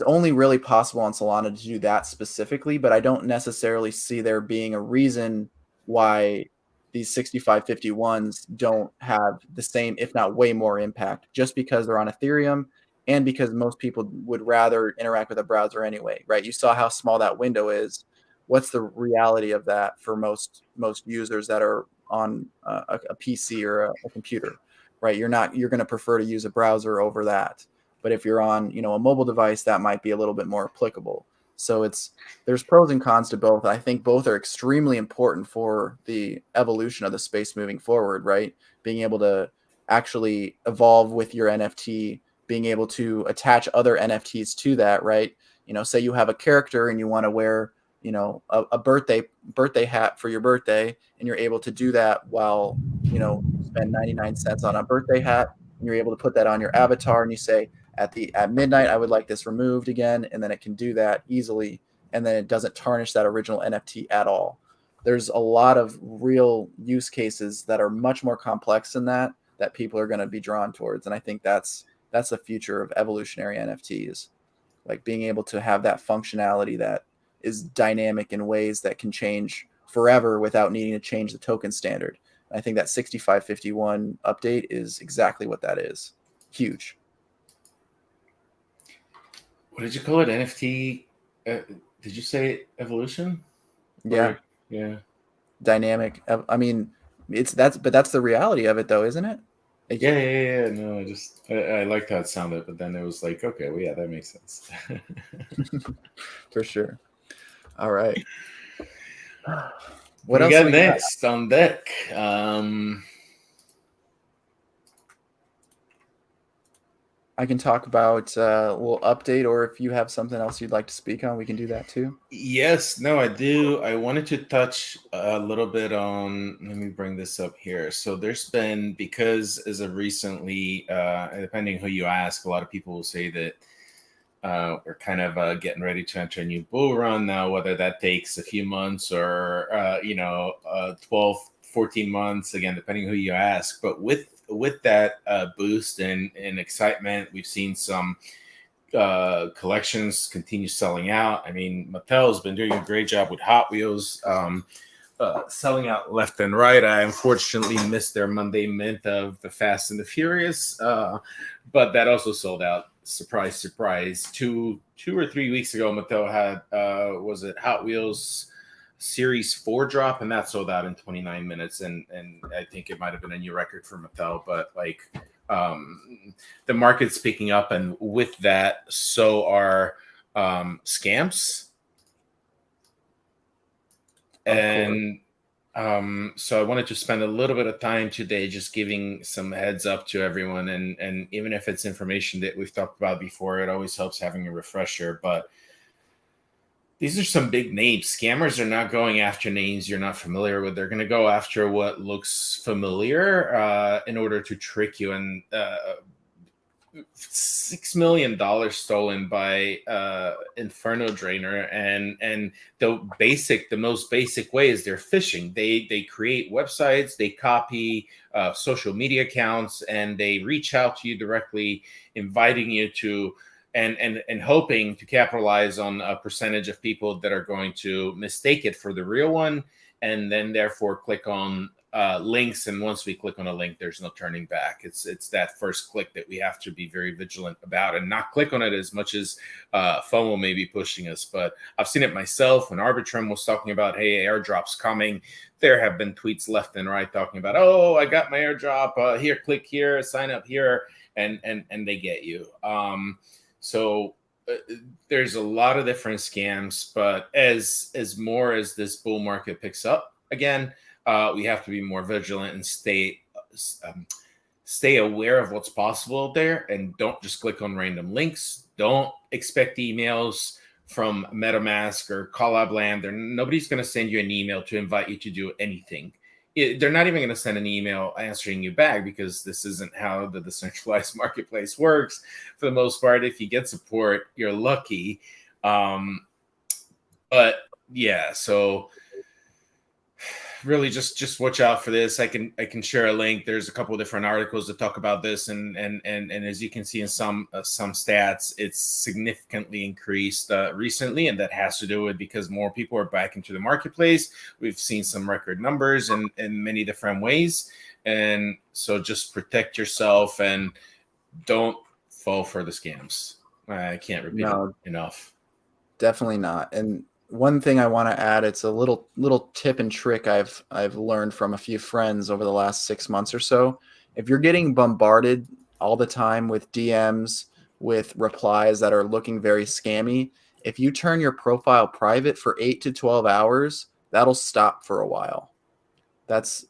only really possible on Solana to do that specifically, but I don't necessarily see there being a reason why these 6551s don't have the same, if not way more impact, just because they're on Ethereum and because most people would rather interact with a browser anyway, right? You saw how small that window is. What's the reality of that for most users that are on a PC or a computer, right? You're going to prefer to use a browser over that. But if you're on, a mobile device, that might be a little bit more applicable. So there's pros and cons to both. I think both are extremely important for the evolution of the space moving forward, right? Being able to actually evolve with your NFT, being able to attach other NFTs to that, right? Say you have a character and you want to wear, a birthday hat for your birthday, and you're able to do that while, spend 99 cents on a birthday hat, and you're able to put that on your avatar, and you say, at midnight, I would like this removed again, and then it can do that easily, and then it doesn't tarnish that original NFT at all. There's a lot of real use cases that are much more complex than that people are going to be drawn towards, and I think that's the future of evolutionary NFTs, like being able to have that functionality that is dynamic in ways that can change forever without needing to change the token standard. I think that 6551 update is exactly what that is. Huge. What did you call it? NFT? Did you say evolution? Yeah. Yeah. Dynamic. I mean, but that's the reality of it, though, isn't it? Yeah. No, I liked how it sounded, but then it was like, okay, well, yeah, that makes sense. For sure. All right. What else we got next on deck? I can talk about a little update, or if you have something else you'd like to speak on, we can do that too. Yes, no, I do. I wanted to touch a little bit on, let me bring this up here. So there's been, because as of recently, depending who you ask, a lot of people will say that we're kind of getting ready to enter a new bull run now, whether that takes a few months or, 12, 14 months, again, depending who you ask. But with that boost and excitement, we've seen some collections continue selling out. I mean, Mattel's been doing a great job with Hot Wheels, selling out left and right. I unfortunately missed their Monday mint of the Fast and the Furious, but that also sold out. Surprise, surprise. Two or 3 weeks ago, Mattel had was it Hot Wheels Series 4 drop, and that sold out in 29 minutes. And I think it might have been a new record for Mattel, but like the market's picking up, and with that, so are scams. And so I wanted to spend a little bit of time today just giving some heads up to everyone, and even if it's information that we've talked about before, it always helps having a refresher. But these are some big names. Scammers are not going after names you're not familiar with. They're going to go after what looks familiar in order to trick you. And $6 million stolen by Inferno Drainer, and the most basic way is they're phishing. They create websites, they copy social media accounts, and they reach out to you directly, inviting you to and hoping to capitalize on a percentage of people that are going to mistake it for the real one, and then therefore click on links. And once we click on a link, there's no turning back. It's that first click that we have to be very vigilant about and not click on it as much as FOMO may be pushing us. But I've seen it myself when Arbitrum was talking about, hey, airdrop's coming. There have been tweets left and right talking about, oh, I got my airdrop. Here, click here, sign up here, and they get you. So there's a lot of different scams, but as more as this bull market picks up again, we have to be more vigilant and stay aware of what's possible there, and don't just click on random links. Don't expect emails from MetaMask or Collab Land. Nobody's going to send you an email to invite you to do anything. They're not even going to send an email answering you back, because this isn't how the decentralized marketplace works. For the most part, if you get support, you're lucky. But yeah, so really just watch out for this. I can share a link. There's a couple of different articles that talk about this, and as you can see in some stats, it's significantly increased recently, and that has to do with because more people are back into the marketplace. We've seen some record numbers in many different ways, and so just protect yourself and don't fall for the scams. I can't repeat it enough. Definitely not. And one thing I want to add, it's a little tip and trick I've learned from a few friends over the last 6 months or so. If you're getting bombarded all the time with DMs, with replies that are looking very scammy, if you turn your profile private for 8 to 12 hours, that'll stop for a while. That's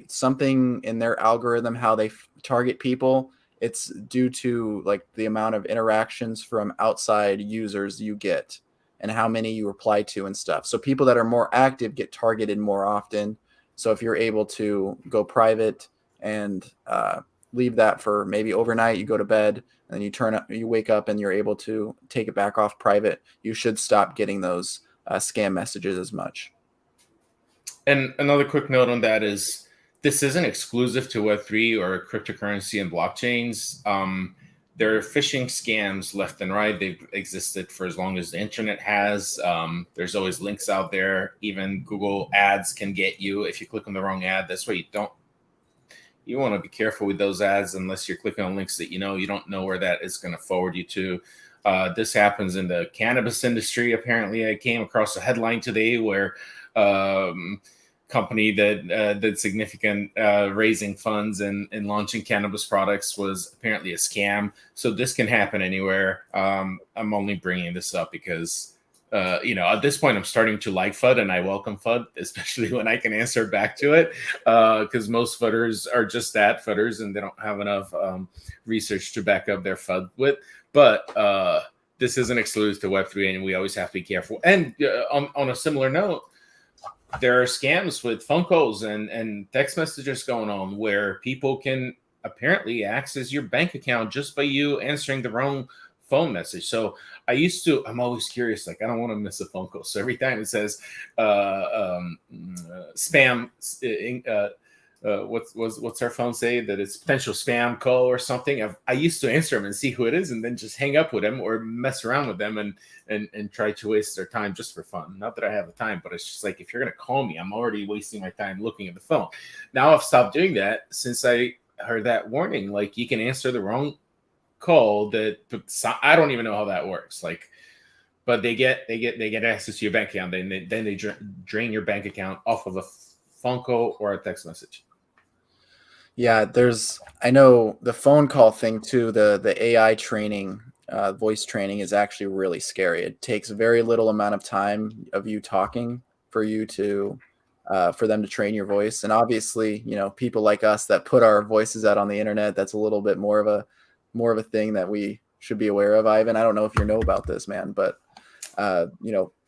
something in their algorithm, how they target people. It's due to like the amount of interactions from outside users you get and how many you reply to and stuff. So people that are more active get targeted more often. So if you're able to go private and leave that for maybe overnight, you go to bed and then you wake up and you're able to take it back off private, you should stop getting those scam messages as much. And another quick note on that is this isn't exclusive to Web3 or cryptocurrency and blockchains. There are phishing scams left and right. They've existed for as long as the internet has. There's always links out there. Even Google ads can get you if you click on the wrong ad. That's why you want to be careful with those ads unless you're clicking on links that you don't know where that is going to forward you to. This happens in the cannabis industry. Apparently, I came across a headline today where company that did significant raising funds and launching cannabis products was apparently a scam. So this can happen anywhere. I'm only bringing this up because At this point, I'm starting to like FUD, and I welcome FUD, especially when I can answer back to it, because most FUDers are just that, FUDers, and they don't have enough research to back up their FUD with. But this isn't exclusive to Web3, and we always have to be careful. And on a similar note, there are scams with phone calls and text messages going on where people can apparently access your bank account just by you answering the wrong phone message. So I'm always curious, like I don't want to miss a phone call. So every time it says spam, what's our phone say that it's potential spam call or something, I used to answer them and see who it is and then just hang up with them or mess around with them and try to waste their time just for fun. Not that I have the time, but it's just like, if you're going to call me, I'm already wasting my time looking at the phone. Now I've stopped doing that since I heard that warning. Like, you can answer the wrong call I don't even know how that works. Like, but they get access to your bank account. Then they drain your bank account off of a phone call or a text message. Yeah, I know the phone call thing too, the AI training, voice training is actually really scary. It takes very little amount of time of you talking for you to, for them to train your voice. And obviously, people like us that put our voices out on the internet, that's a little bit more of a thing that we should be aware of. Ivan, I don't know if you know about this, man, but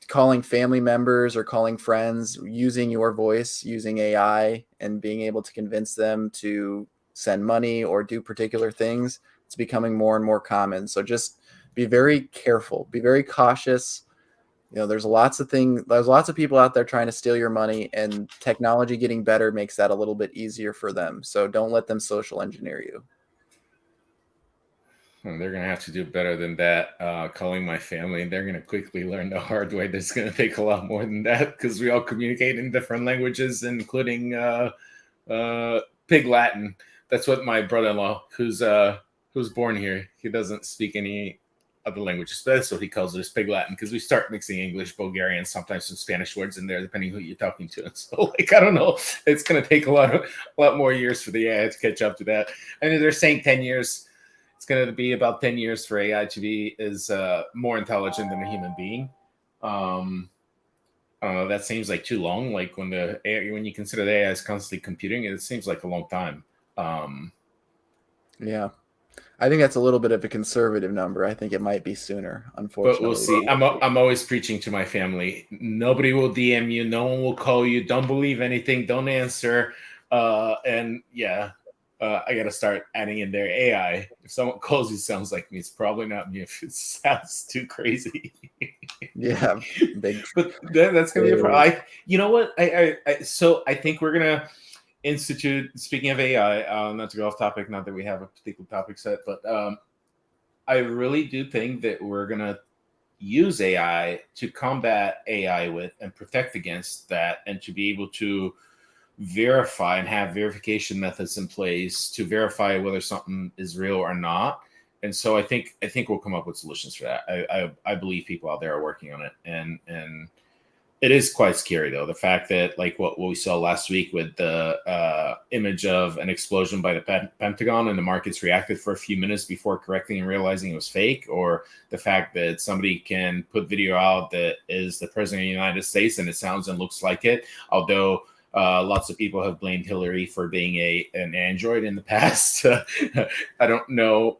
calling family members or calling friends using your voice, using AI, and being able to convince them to send money or do particular things, it's becoming more and more common. So just be very careful, be very cautious. There's lots of people out there trying to steal your money, and technology getting better makes that a little bit easier for them. So don't let them social engineer you. They're going to have to do better than that. Calling my family, and they're going to quickly learn the hard way. That's going to take a lot more than that, because we all communicate in different languages, including Pig Latin. That's what my brother-in-law, who's born here, he doesn't speak any other languages. That's what he calls it, is Pig Latin, because we start mixing English, Bulgarian, sometimes some Spanish words in there, depending who you're talking to. And so, like, I don't know, it's going to take a lot more years for the AI to catch up to that. I mean, they're saying 10 years. It's going to be about 10 years for AI to be more intelligent than a human being. That seems like too long. Like, when you consider the AI is constantly computing, it seems like a long time. Yeah, I think that's a little bit of a conservative number. I think it might be sooner, unfortunately. But we'll see. I'm always preaching to my family. Nobody will DM you. No one will call you. Don't believe anything. Don't answer. And yeah. I got to start adding in there AI. If someone calls you sounds like me, it's probably not me. If it sounds too crazy. Yeah. But that's going to be a problem. You know what? So I think we're going to institute, speaking of AI, not to go off topic, not that we have a particular topic set, but I really do think that we're going to use AI to combat AI with and protect against that, and to be able to verify and have verification methods in place to verify whether something is real or not. And so I think we'll come up with solutions for that. I believe people out there are working on it, and it is quite scary, though, the fact that, like, what we saw last week with the image of an explosion by the Pentagon, and the markets reacted for a few minutes before correcting and realizing it was fake, or the fact that somebody can put video out that is the president of the United States and it sounds and looks like it, although lots of people have blamed Hillary for being an android in the past. I don't know.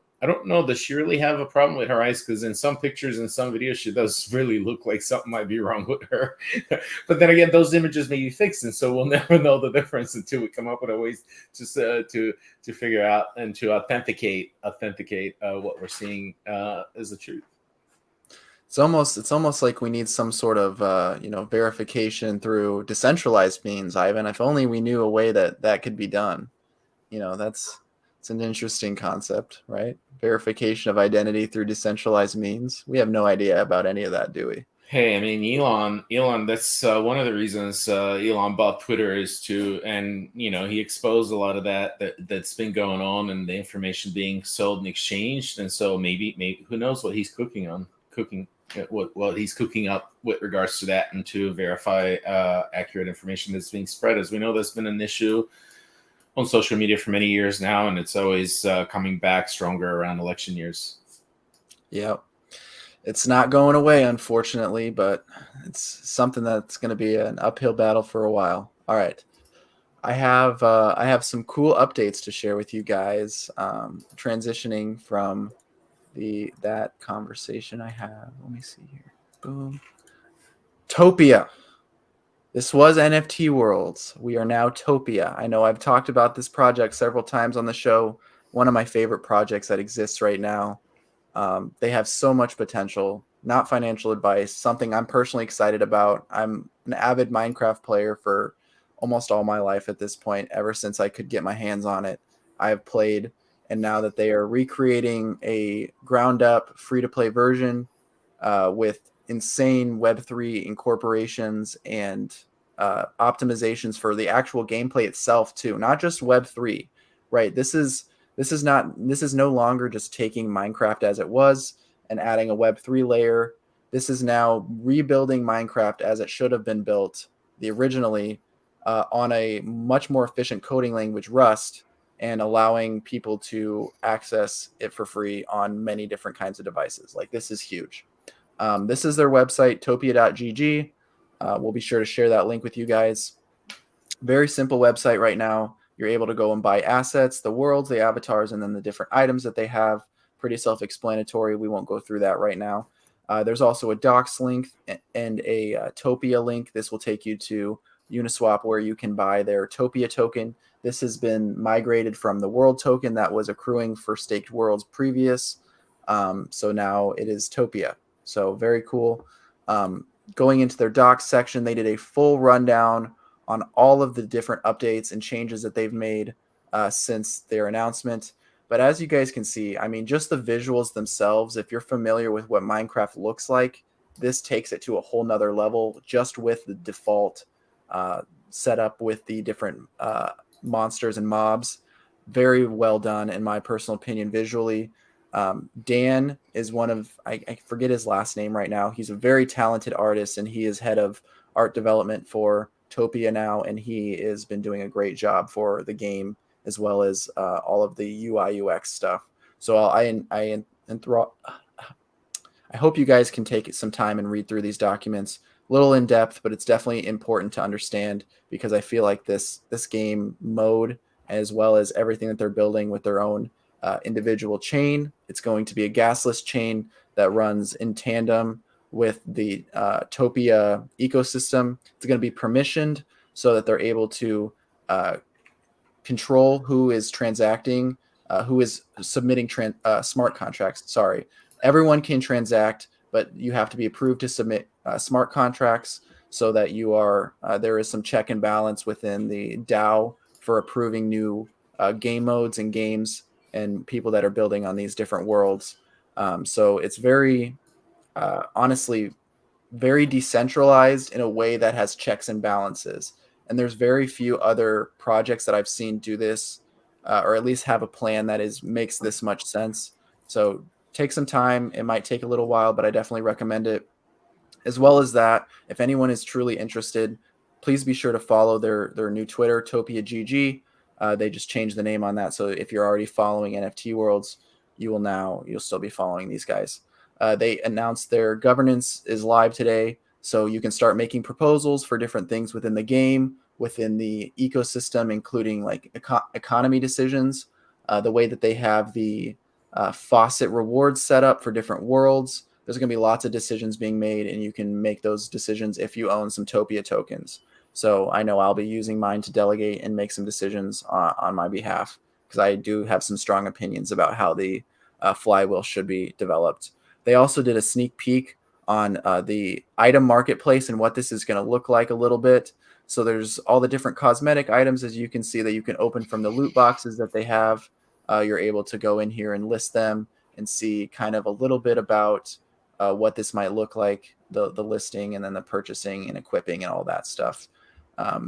Does she really have a problem with her eyes? Because in some pictures and some videos, she does really look like something might be wrong with her. But then again, those images may be fixed, and so we'll never know the difference until we come up with a ways just to figure out and to authenticate what we're seeing as the truth. It's almost like we need some sort of verification through decentralized means, Ivan. If only we knew a way that could be done. It's an interesting concept, right? Verification of identity through decentralized means. We have no idea about any of that, do we? Hey, I mean, Elon, that's one of the reasons Elon bought Twitter is he exposed a lot of that's been going on, and the information being sold and exchanged. And so maybe who knows what he's cooking what he's cooking up with regards to that, and to verify accurate information that's being spread. As we know, there's been an issue on social media for many years now, and it's always coming back stronger around election years. Yeah. It's not going away, unfortunately, but it's something that's going to be an uphill battle for a while. All right. I have some cool updates to share with you guys. Transitioning from that conversation I have. Let me see here. Boom. Topia. This was NFT Worlds. We are now Topia. I know I've talked about this project several times on the show. One of my favorite projects that exists right now. They have so much potential. Not financial advice, something I'm personally excited about. I'm an avid Minecraft player for almost all my life at this point, ever since I could get my hands on it. I have played, and now that they are recreating a ground up free to play version with insane Web3 incorporations and optimizations for the actual gameplay itself too, not just Web3, right? This is no longer just taking Minecraft as it was and adding a Web3 layer. This is now rebuilding Minecraft as it should have been built the originally on a much more efficient coding language, Rust, and allowing people to access it for free on many different kinds of devices. Like, this is huge. This is their website, topia.gg. We'll be sure to share that link with you guys. Very simple website right now. You're able to go and buy assets, the worlds, the avatars, and then the different items that they have. Pretty self-explanatory. We won't go through that right now. There's also a docs link and a Topia link. This will take you to Uniswap, where you can buy their Topia token. This has been migrated from the world token that was accruing for staked worlds previous. So now it is Topia. So very cool. Going into their docs section, they did a full rundown on all of the different updates and changes that they've made since their announcement. But as you guys can see, I mean, just the visuals themselves, if you're familiar with what Minecraft looks like, this takes it to a whole nother level just with the default setup with the different monsters and mobs. Very well done, in my personal opinion, visually. Dan is one of, I forget his last name right now. He's a very talented artist, and he is head of art development for Topia now, and he has been doing a great job for the game as well as all of the UI UX stuff. So I hope you guys can take some time and read through these documents. A little in depth, but it's definitely important to understand, because I feel like this game mode, as well as everything that they're building with their own individual chain, it's going to be a gasless chain that runs in tandem with the Topia ecosystem. It's going to be permissioned so that they're able to control who is transacting, who is submitting smart contracts. Sorry, everyone can transact, but you have to be approved to submit smart contracts, so that you are there is some check and balance within the DAO for approving new game modes and games and people that are building on these different worlds. So it's very honestly very decentralized in a way that has checks and balances. And there's very few other projects that I've seen do this, or at least have a plan that makes this much sense. So take some time. It might take a little while, but I definitely recommend it. As well as that, if anyone is truly interested, please be sure to follow their new Twitter, TopiaGG. They just changed the name on that. So if you're already following NFT Worlds, you'll still be following these guys. They announced their governance is live today, so you can start making proposals for different things within the game, within the ecosystem, including like economy decisions. The way that they have the faucet rewards set up for different worlds. There's going to be lots of decisions being made, and you can make those decisions if you own some Topia tokens. So I know I'll be using mine to delegate and make some decisions on my behalf, because I do have some strong opinions about how the flywheel should be developed. They also did a sneak peek on the item marketplace and what this is going to look like a little bit. So there's all the different cosmetic items, as you can see, that you can open from the loot boxes that they have. You're able to go in here and list them and see kind of a little bit about what this might look like, the listing, and then the purchasing and equipping and all that stuff.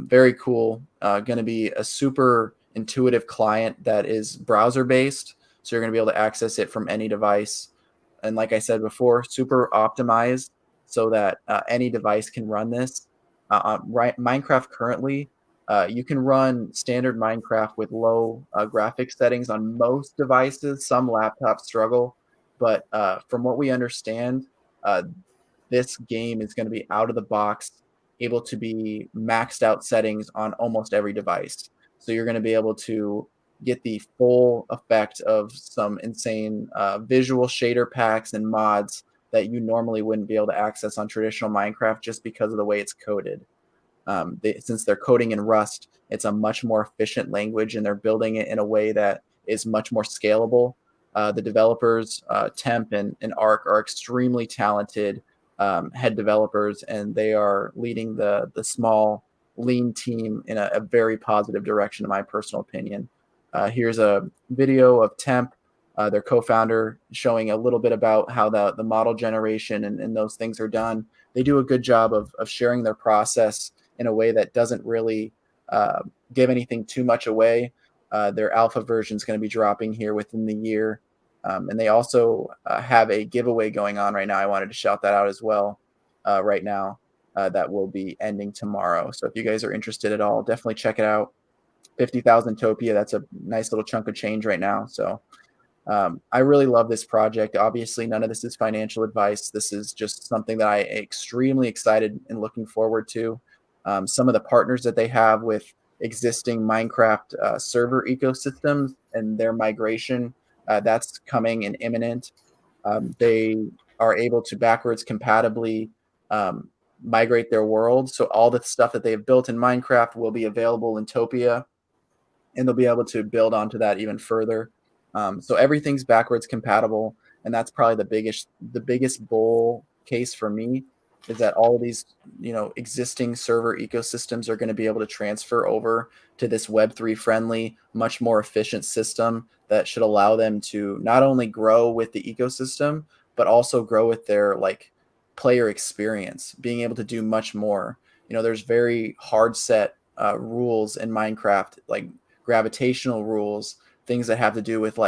Very cool. Going to be a super intuitive client that is browser based. So you're going to be able to access it from any device. And like I said before, super optimized so that any device can run this. Right, Minecraft currently, you can run standard Minecraft with low graphics settings on most devices. Some laptops struggle, but from what we understand, This game is going to be out of the box, able to be maxed out settings on almost every device. So you're going to be able to get the full effect of some insane visual shader packs and mods that you normally wouldn't be able to access on traditional Minecraft just because of the way it's coded. Since they're coding in Rust, it's a much more efficient language, and they're building it in a way that is much more scalable. The developers, Temp and Arc, are extremely talented head developers, and they are leading the small, lean team in a very positive direction, in my personal opinion. Here's a video of Temp, their co-founder, showing a little bit about how the model generation and those things are done. They do a good job of sharing their process in a way that doesn't really give anything too much away. Their alpha version is going to be dropping here within the year. And they also have a giveaway going on right now. I wanted to shout that out as well right now. That will be ending tomorrow. So if you guys are interested at all, definitely check it out. 50,000 Topia. That's a nice little chunk of change right now. So I really love this project. Obviously, none of this is financial advice. This is just something that I am extremely excited and looking forward to. Some of the partners that they have with existing Minecraft server ecosystems and their migration, that's coming and imminent. They are able to backwards compatibly migrate their world. So all the stuff that they have built in Minecraft will be available in Topia, and they'll be able to build onto that even further. So everything's backwards compatible, and that's probably the biggest bull case for me, is that all of these existing server ecosystems are going to be able to transfer over to this Web3 friendly, much more efficient system that should allow them to not only grow with the ecosystem, but also grow with their player experience, being able to do much more. There's very hard set rules in Minecraft, like gravitational rules, things that have to do with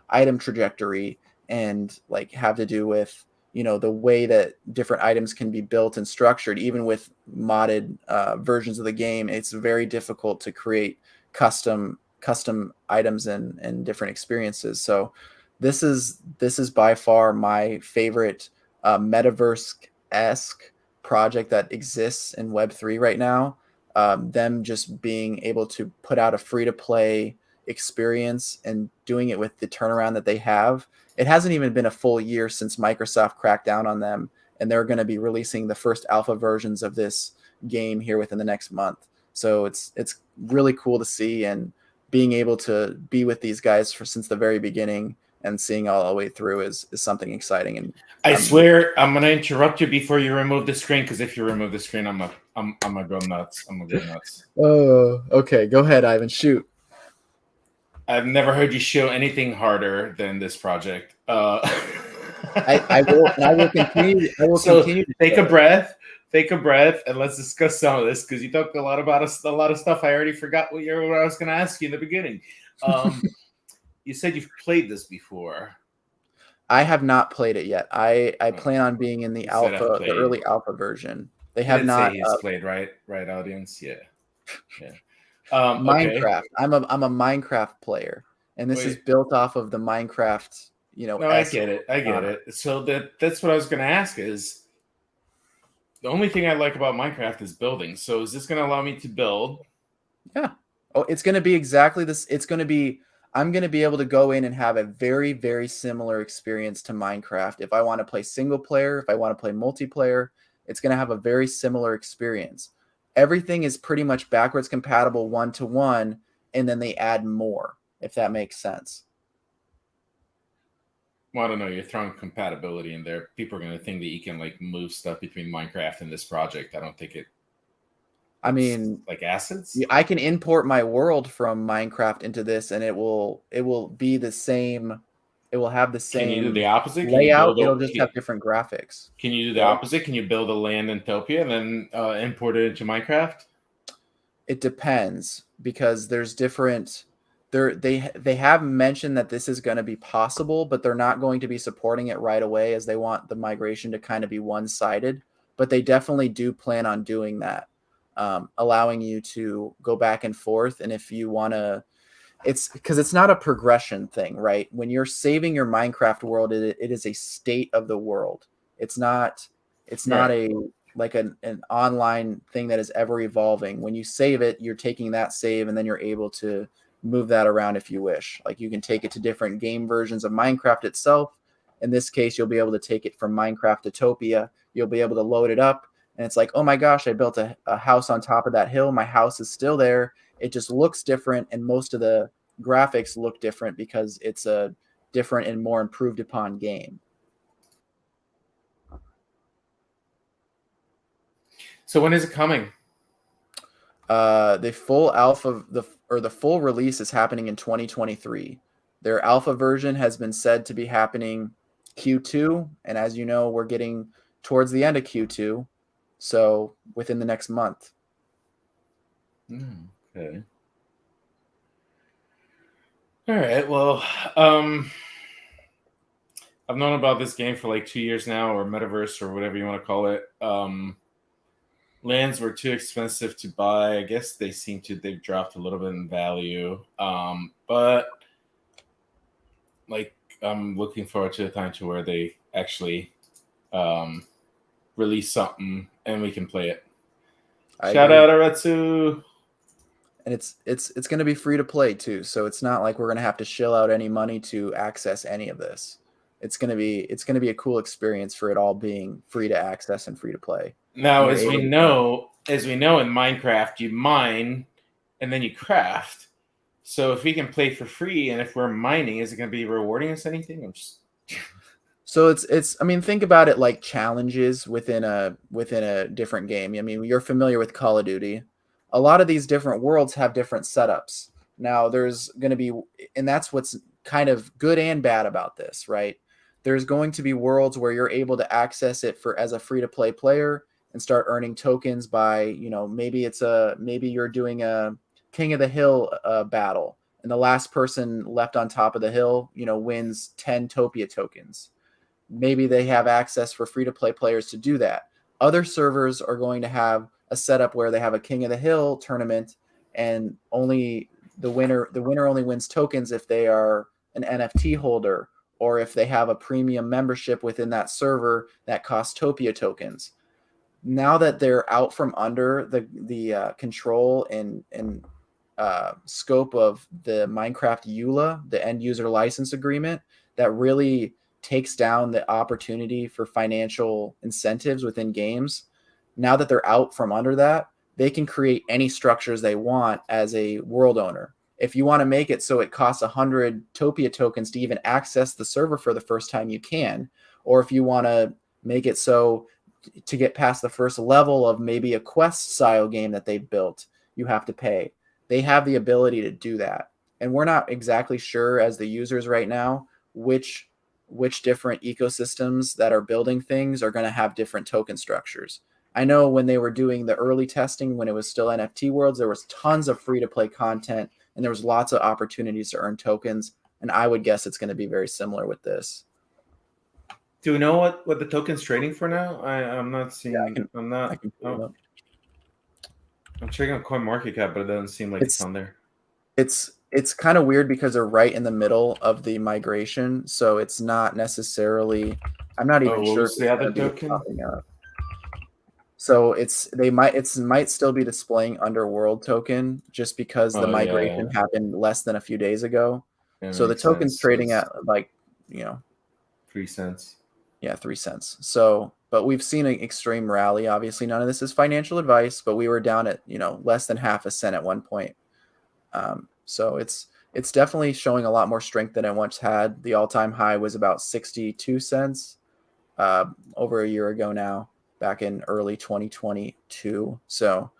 item trajectory and have to do with the way that different items can be built and structured. Even with modded versions of the game, it's very difficult to create custom items and different experiences. So this is by far my favorite metaverse-esque project that exists in Web3 right now. Them just being able to put out a free-to-play experience and doing it with the turnaround that they have. It hasn't even been a full year since Microsoft cracked down on them, and they're going to be releasing the first alpha versions of this game here within the next month. So it's really cool to see, and being able to be with these guys since the very beginning and seeing all the way through is something exciting. And I swear I'm gonna interrupt you before you remove the screen, because if you remove the screen, I'm gonna go nuts. I'm gonna go nuts. Oh, okay. Go ahead, Ivan. Shoot. I've never heard you show anything harder than this project. I will continue. Continue to take a breath. Take a breath, and let's discuss some of this, because you talked a lot about a lot of stuff. I already forgot what I was going to ask you in the beginning. You said you've played this before. I have not played it yet. I plan on being in the alpha, the early alpha version. They have not. Say he's played, right, audience. Yeah. Minecraft. Okay. I'm a Minecraft player, and this is built off of the Minecraft. No, I get it. I get it. So that's what I was going to ask. Is the only thing I like about Minecraft is building. So is this going to allow me to build? Yeah. Oh, it's going to be exactly this. It's going to be. I'm going to be able to go in and have a very, very similar experience to Minecraft. If I want to play single player, if I want to play multiplayer, it's going to have a very similar experience. Everything is pretty much backwards compatible 1-to-1, and then they add more, if that makes sense. Well, I don't know. You're throwing compatibility in there. People are going to think that you can move stuff between Minecraft and this project. I don't think it. I mean, like assets. I can import my world from Minecraft into this, and it will be the same. It will have the same. Can you do the opposite? Layout? It'll just have different graphics. Can you do the opposite? Can you build a land in Topia and then import it into Minecraft? It depends, because there's different. They have mentioned that this is going to be possible, but they're not going to be supporting it right away, as they want the migration to kind of be one-sided. But they definitely do plan on doing that, allowing you to go back and forth. And if you want to, it's because it's not a progression thing, right? When you're saving your Minecraft world, it is a state of the world. It's not Right. a like an online thing that is ever evolving. When you save it, you're taking that save and then you're able to move that around if you wish. Like you can take it to different game versions of Minecraft itself. In this case, you'll be able to take it from Minecraft Utopia. You'll be able to load it up, and it's like, oh my gosh, I built a house on top of that hill. My house is still there. It just looks different, and most of the graphics look different because it's a different and more improved upon game. So when is it coming? The full alpha, the full release is happening in 2023. Their alpha version has been said to be happening Q2, and as you know, we're getting towards the end of Q2, so within the next month. Okay. All right. Well, I've known about this game for like 2 years now, or Metaverse, or whatever you want to call it. Lands were too expensive to buy. I guess they've dropped a little bit in value. But like I'm looking forward to the time to where they actually release something and we can play it. Shout out Aretsu. And it's going to be free to play too, so it's not like we're going to have to shell out any money to access any of this. It's going to be a cool experience for it all being free to access and free to play. Now, as we know in Minecraft, you mine and then you craft. So if we can play for free, and if we're mining, is it going to be rewarding us anything? So it's I mean, think about it like challenges within a different game. I mean, you're familiar with Call of Duty. A lot of these different worlds have different setups. Now there's going to be, and that's what's kind of good and bad about this, right? There's going to be worlds where you're able to access it for as a free to play player and start earning tokens by, maybe you're doing a King of the Hill battle, and the last person left on top of the hill, wins 10 Topia tokens. Maybe they have access for free to play players to do that. Other servers are going to have a setup where they have a King of the Hill tournament, and only the winner only wins tokens if they are an NFT holder, or if they have a premium membership within that server that costs Topia tokens. Now that they're out from under the control and scope of the Minecraft EULA, the end user license agreement, that really takes down the opportunity for financial incentives within games. Now that they're out from under that, they can create any structures they want as a world owner. If you want to make it so it costs 100 Topia tokens to even access the server for the first time, you can. Or if you want to make it so to get past the first level of maybe a quest style game that they've built, you have to pay. They have the ability to do that. And we're not exactly sure as the users right now which different ecosystems that are building things are going to have different token structures. I know when they were doing the early testing, when it was still NFT worlds, there was tons of free to play content and there was lots of opportunities to earn tokens. And I would guess it's going to be very similar with this. Do we know what the token's trading for now? I'm not seeing. Yeah, I'm checking on CoinMarketCap, but it doesn't seem like it's on there. It's kind of weird because they're right in the middle of the migration, so it's not necessarily. I'm not even sure. What's the other token? So it might still be displaying Underworld token just because the migration happened less than a few days ago. So the token's trading at 3 cents. Yeah, 3 cents. So, but we've seen an extreme rally. Obviously, none of this is financial advice, but we were down at less than half a cent at one point. So it's definitely showing a lot more strength than it once had. The all-time high was about 62 cents over a year ago now, back in early 2022. So,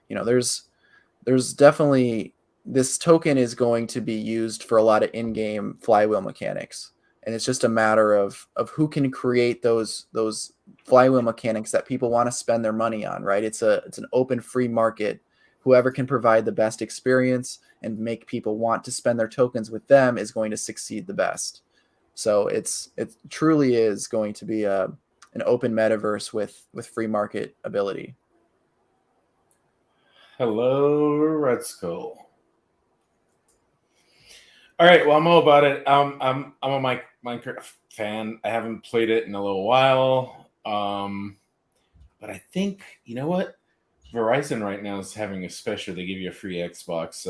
there's definitely, this token is going to be used for a lot of in-game flywheel mechanics. And it's just a matter of who can create those flywheel mechanics that people want to spend their money on, right? It's an open free market. Whoever can provide the best experience and make people want to spend their tokens with them is going to succeed the best. So it truly is going to be an open metaverse with free market ability. Hello, Red Skull. All right, well, I'm all about it. I'm a Minecraft fan. I haven't played it in a little while. But I think, you know what? Verizon right now is having a special. They give you a free Xbox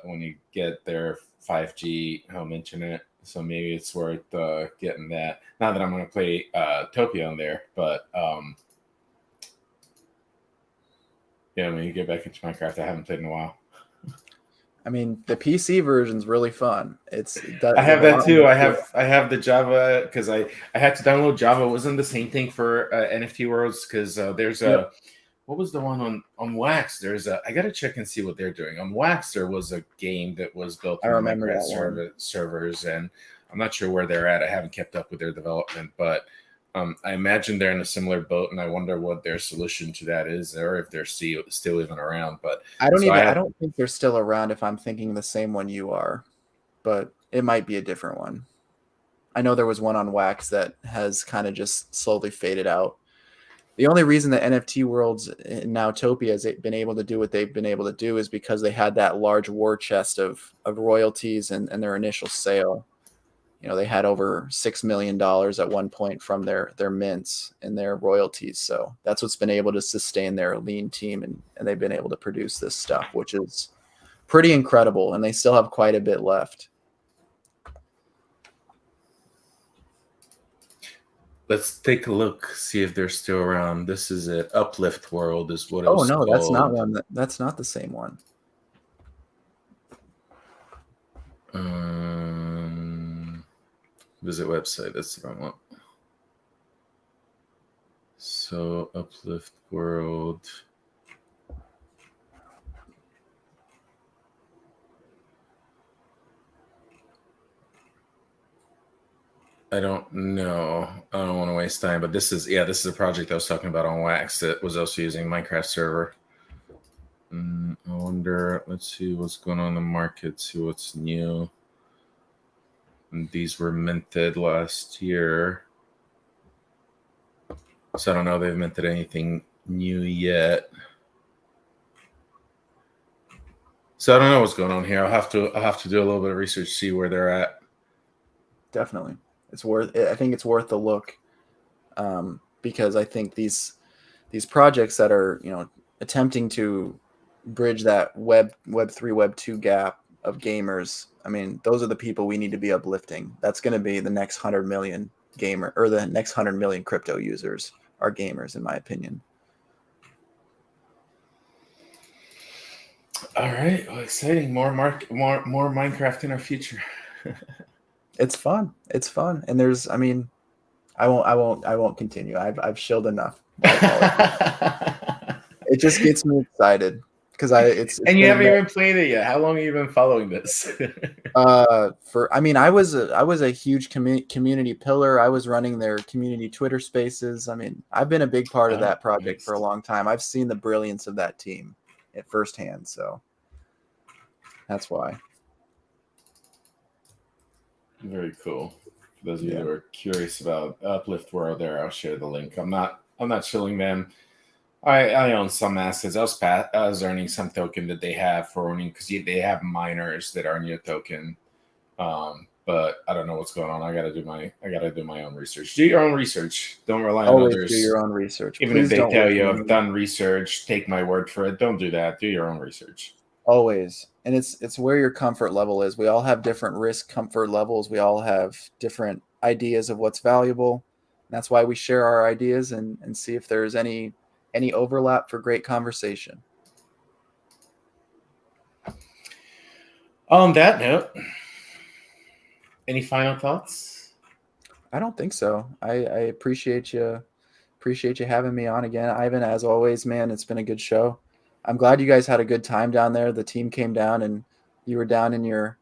when you get their 5G home internet. So maybe it's worth getting that. Not that I'm going to play Topia on there, but yeah, when you get back into Minecraft, I haven't played in a while. I mean, the PC version's really fun. I There's have a that lot too. more I to it. have the Java because I had to download Java. It wasn't the same thing for NFT Worlds because there's Yep, a what was the one on Wax? There's a I gotta check and see what they're doing. On Wax there was a game that was built I in the remember Minecraft that one. servers, and I'm not sure where they're at. I haven't kept up with their development, but I imagine they're in a similar boat, and I wonder what their solution to that is, or if they're still even around. But so I I have don't think they're still around if I'm thinking the same one you are, but it might be a different one. I know there was one on Wax that has kind of just slowly faded out. The only reason that NFT Worlds and now Topia has been able to do what they've been able to do is because they had that large war chest of royalties and their initial sale. They had over $6 million at one point from their mints and their royalties. So that's what's been able to sustain their lean team, and they've been able to produce this stuff, which is pretty incredible. And they still have quite a bit left. let's take a look, see if they're still around. This is it. Uplift World is what it Oh was no, that's not called. one. That's not the same one. Visit website. That's the wrong one. So Uplift World. I don't know. I don't want to waste time, but this is a project I was talking about on Wax that was also using Minecraft server. I wonder. Let's see what's going on in the market. See what's new. And these were minted last year, so I don't know if they've minted anything new yet. So I don't know what's going on here. I'll have to do a little bit of research, see where they're at. Definitely, I think it's worth the look, because I think these projects that are attempting to bridge that Web3 Web2 gap of gamers. I mean, those are the people we need to be uplifting. That's going to be the next 100 million gamer, or the next 100 million crypto users are gamers, in my opinion. All right, well, exciting. More Minecraft in our future. It's fun. It's fun, and I mean, I won't continue. I've shilled enough. My apologies. It just gets me excited because it's And you been a haven't even played it yet. How long have you been following this? I mean, I was a huge community pillar. I was running their community Twitter spaces. I mean, I've been a big part of Oh, that project nice. for a long time. I've seen the brilliance of that team at firsthand, so that's why. Very cool. For those of you Yeah. who are curious about Uplift World, there I'll share the link. I'm not shilling them. I own some assets. I was earning some token that they have for owning because they have miners that earn your token. But I don't know what's going on. I gotta do my own research. Do your own research. Don't rely on Always do others. your own research. Even if Please they don't tell listen you to I've me. done research, take my word for it. Don't do that. Do your own research. Always. And it's where your comfort level is. We all have different risk comfort levels. We all have different ideas of what's valuable. And that's why we share our ideas and see if there's any overlap for great conversation. On that note, any final thoughts? I don't think so. I appreciate you having me on again, Ivan. As always, man, it's been a good show. I'm glad you guys had a good time down there. The team came down and you were down in your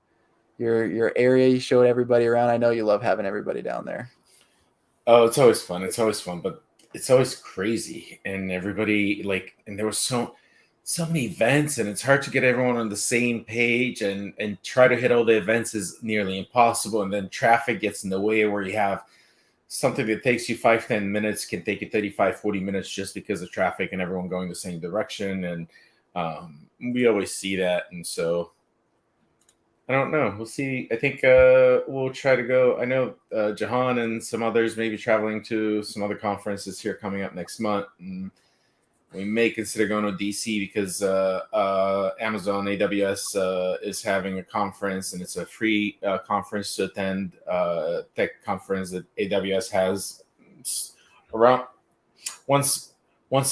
area. You showed everybody around. I know you love having everybody down there. Oh, it's always fun. It's always fun, but it's always crazy, and everybody and there was so many events, and it's hard to get everyone on the same page, and try to hit all the events is nearly impossible, and then traffic gets in the way where you have something that takes you 5-10 minutes can take you 35-40 minutes just because of traffic and everyone going the same direction, and we always see that, and so I don't know. We'll see. I think we'll try to go. I know Jahan and some others may be traveling to some other conferences here coming up next month. And we may consider going to DC because Amazon AWS is having a conference, and it's a free conference to attend. Tech conference that AWS has around once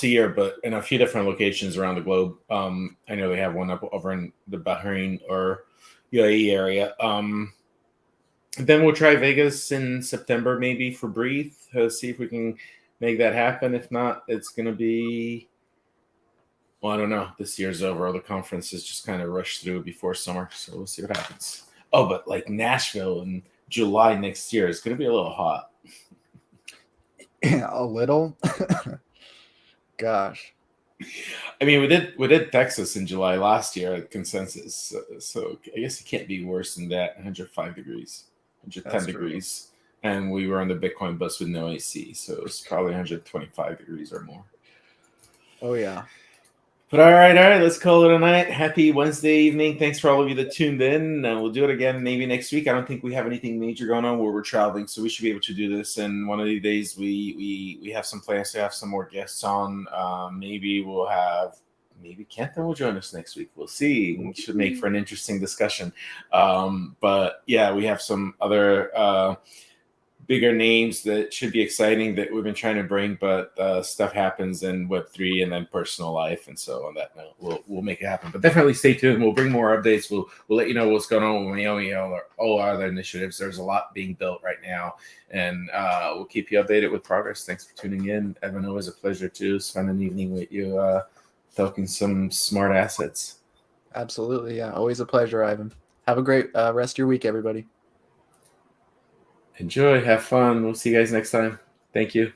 a year, but in a few different locations around the globe. I know they have one up over in the Bahrain or UAE area. Then we'll try Vegas in September, maybe for Breathe. See if we can make that happen. If not, it's going to be, well, I don't know. This year's over. The conferences just kind of rushed through before summer, so we'll see what happens. Oh, but like Nashville in July next year is going to be a little hot. A little. Gosh. I mean, we did Texas in July last year at Consensus, so I guess it can't be worse than that. 105 degrees, 110 That's degrees, and we were on the Bitcoin bus with no AC, so it's probably 125 degrees or more. Oh yeah. But all right, let's call it a night. Happy Wednesday evening. Thanks for all of you that tuned in. We'll do it again maybe next week. I don't think we have anything major going on where we're traveling, so we should be able to do this. And one of these days, we have some plans to have some more guests on. Maybe we'll have Kenton will join us next week. We'll see. We should make for an interesting discussion. But yeah, we have some other bigger names that should be exciting that we've been trying to bring, but stuff happens in Web3 and then personal life, and so on that note, we'll make it happen. But definitely stay tuned. We'll bring more updates. We'll let you know what's going on with all our other initiatives. There's a lot being built right now, and we'll keep you updated with progress. Thanks for tuning in, Evan. Always a pleasure to spend an evening with you, talking some smart assets. Absolutely, yeah. Always a pleasure, Ivan. Have a great rest of your week, everybody. Enjoy, have fun. We'll see you guys next time. Thank you.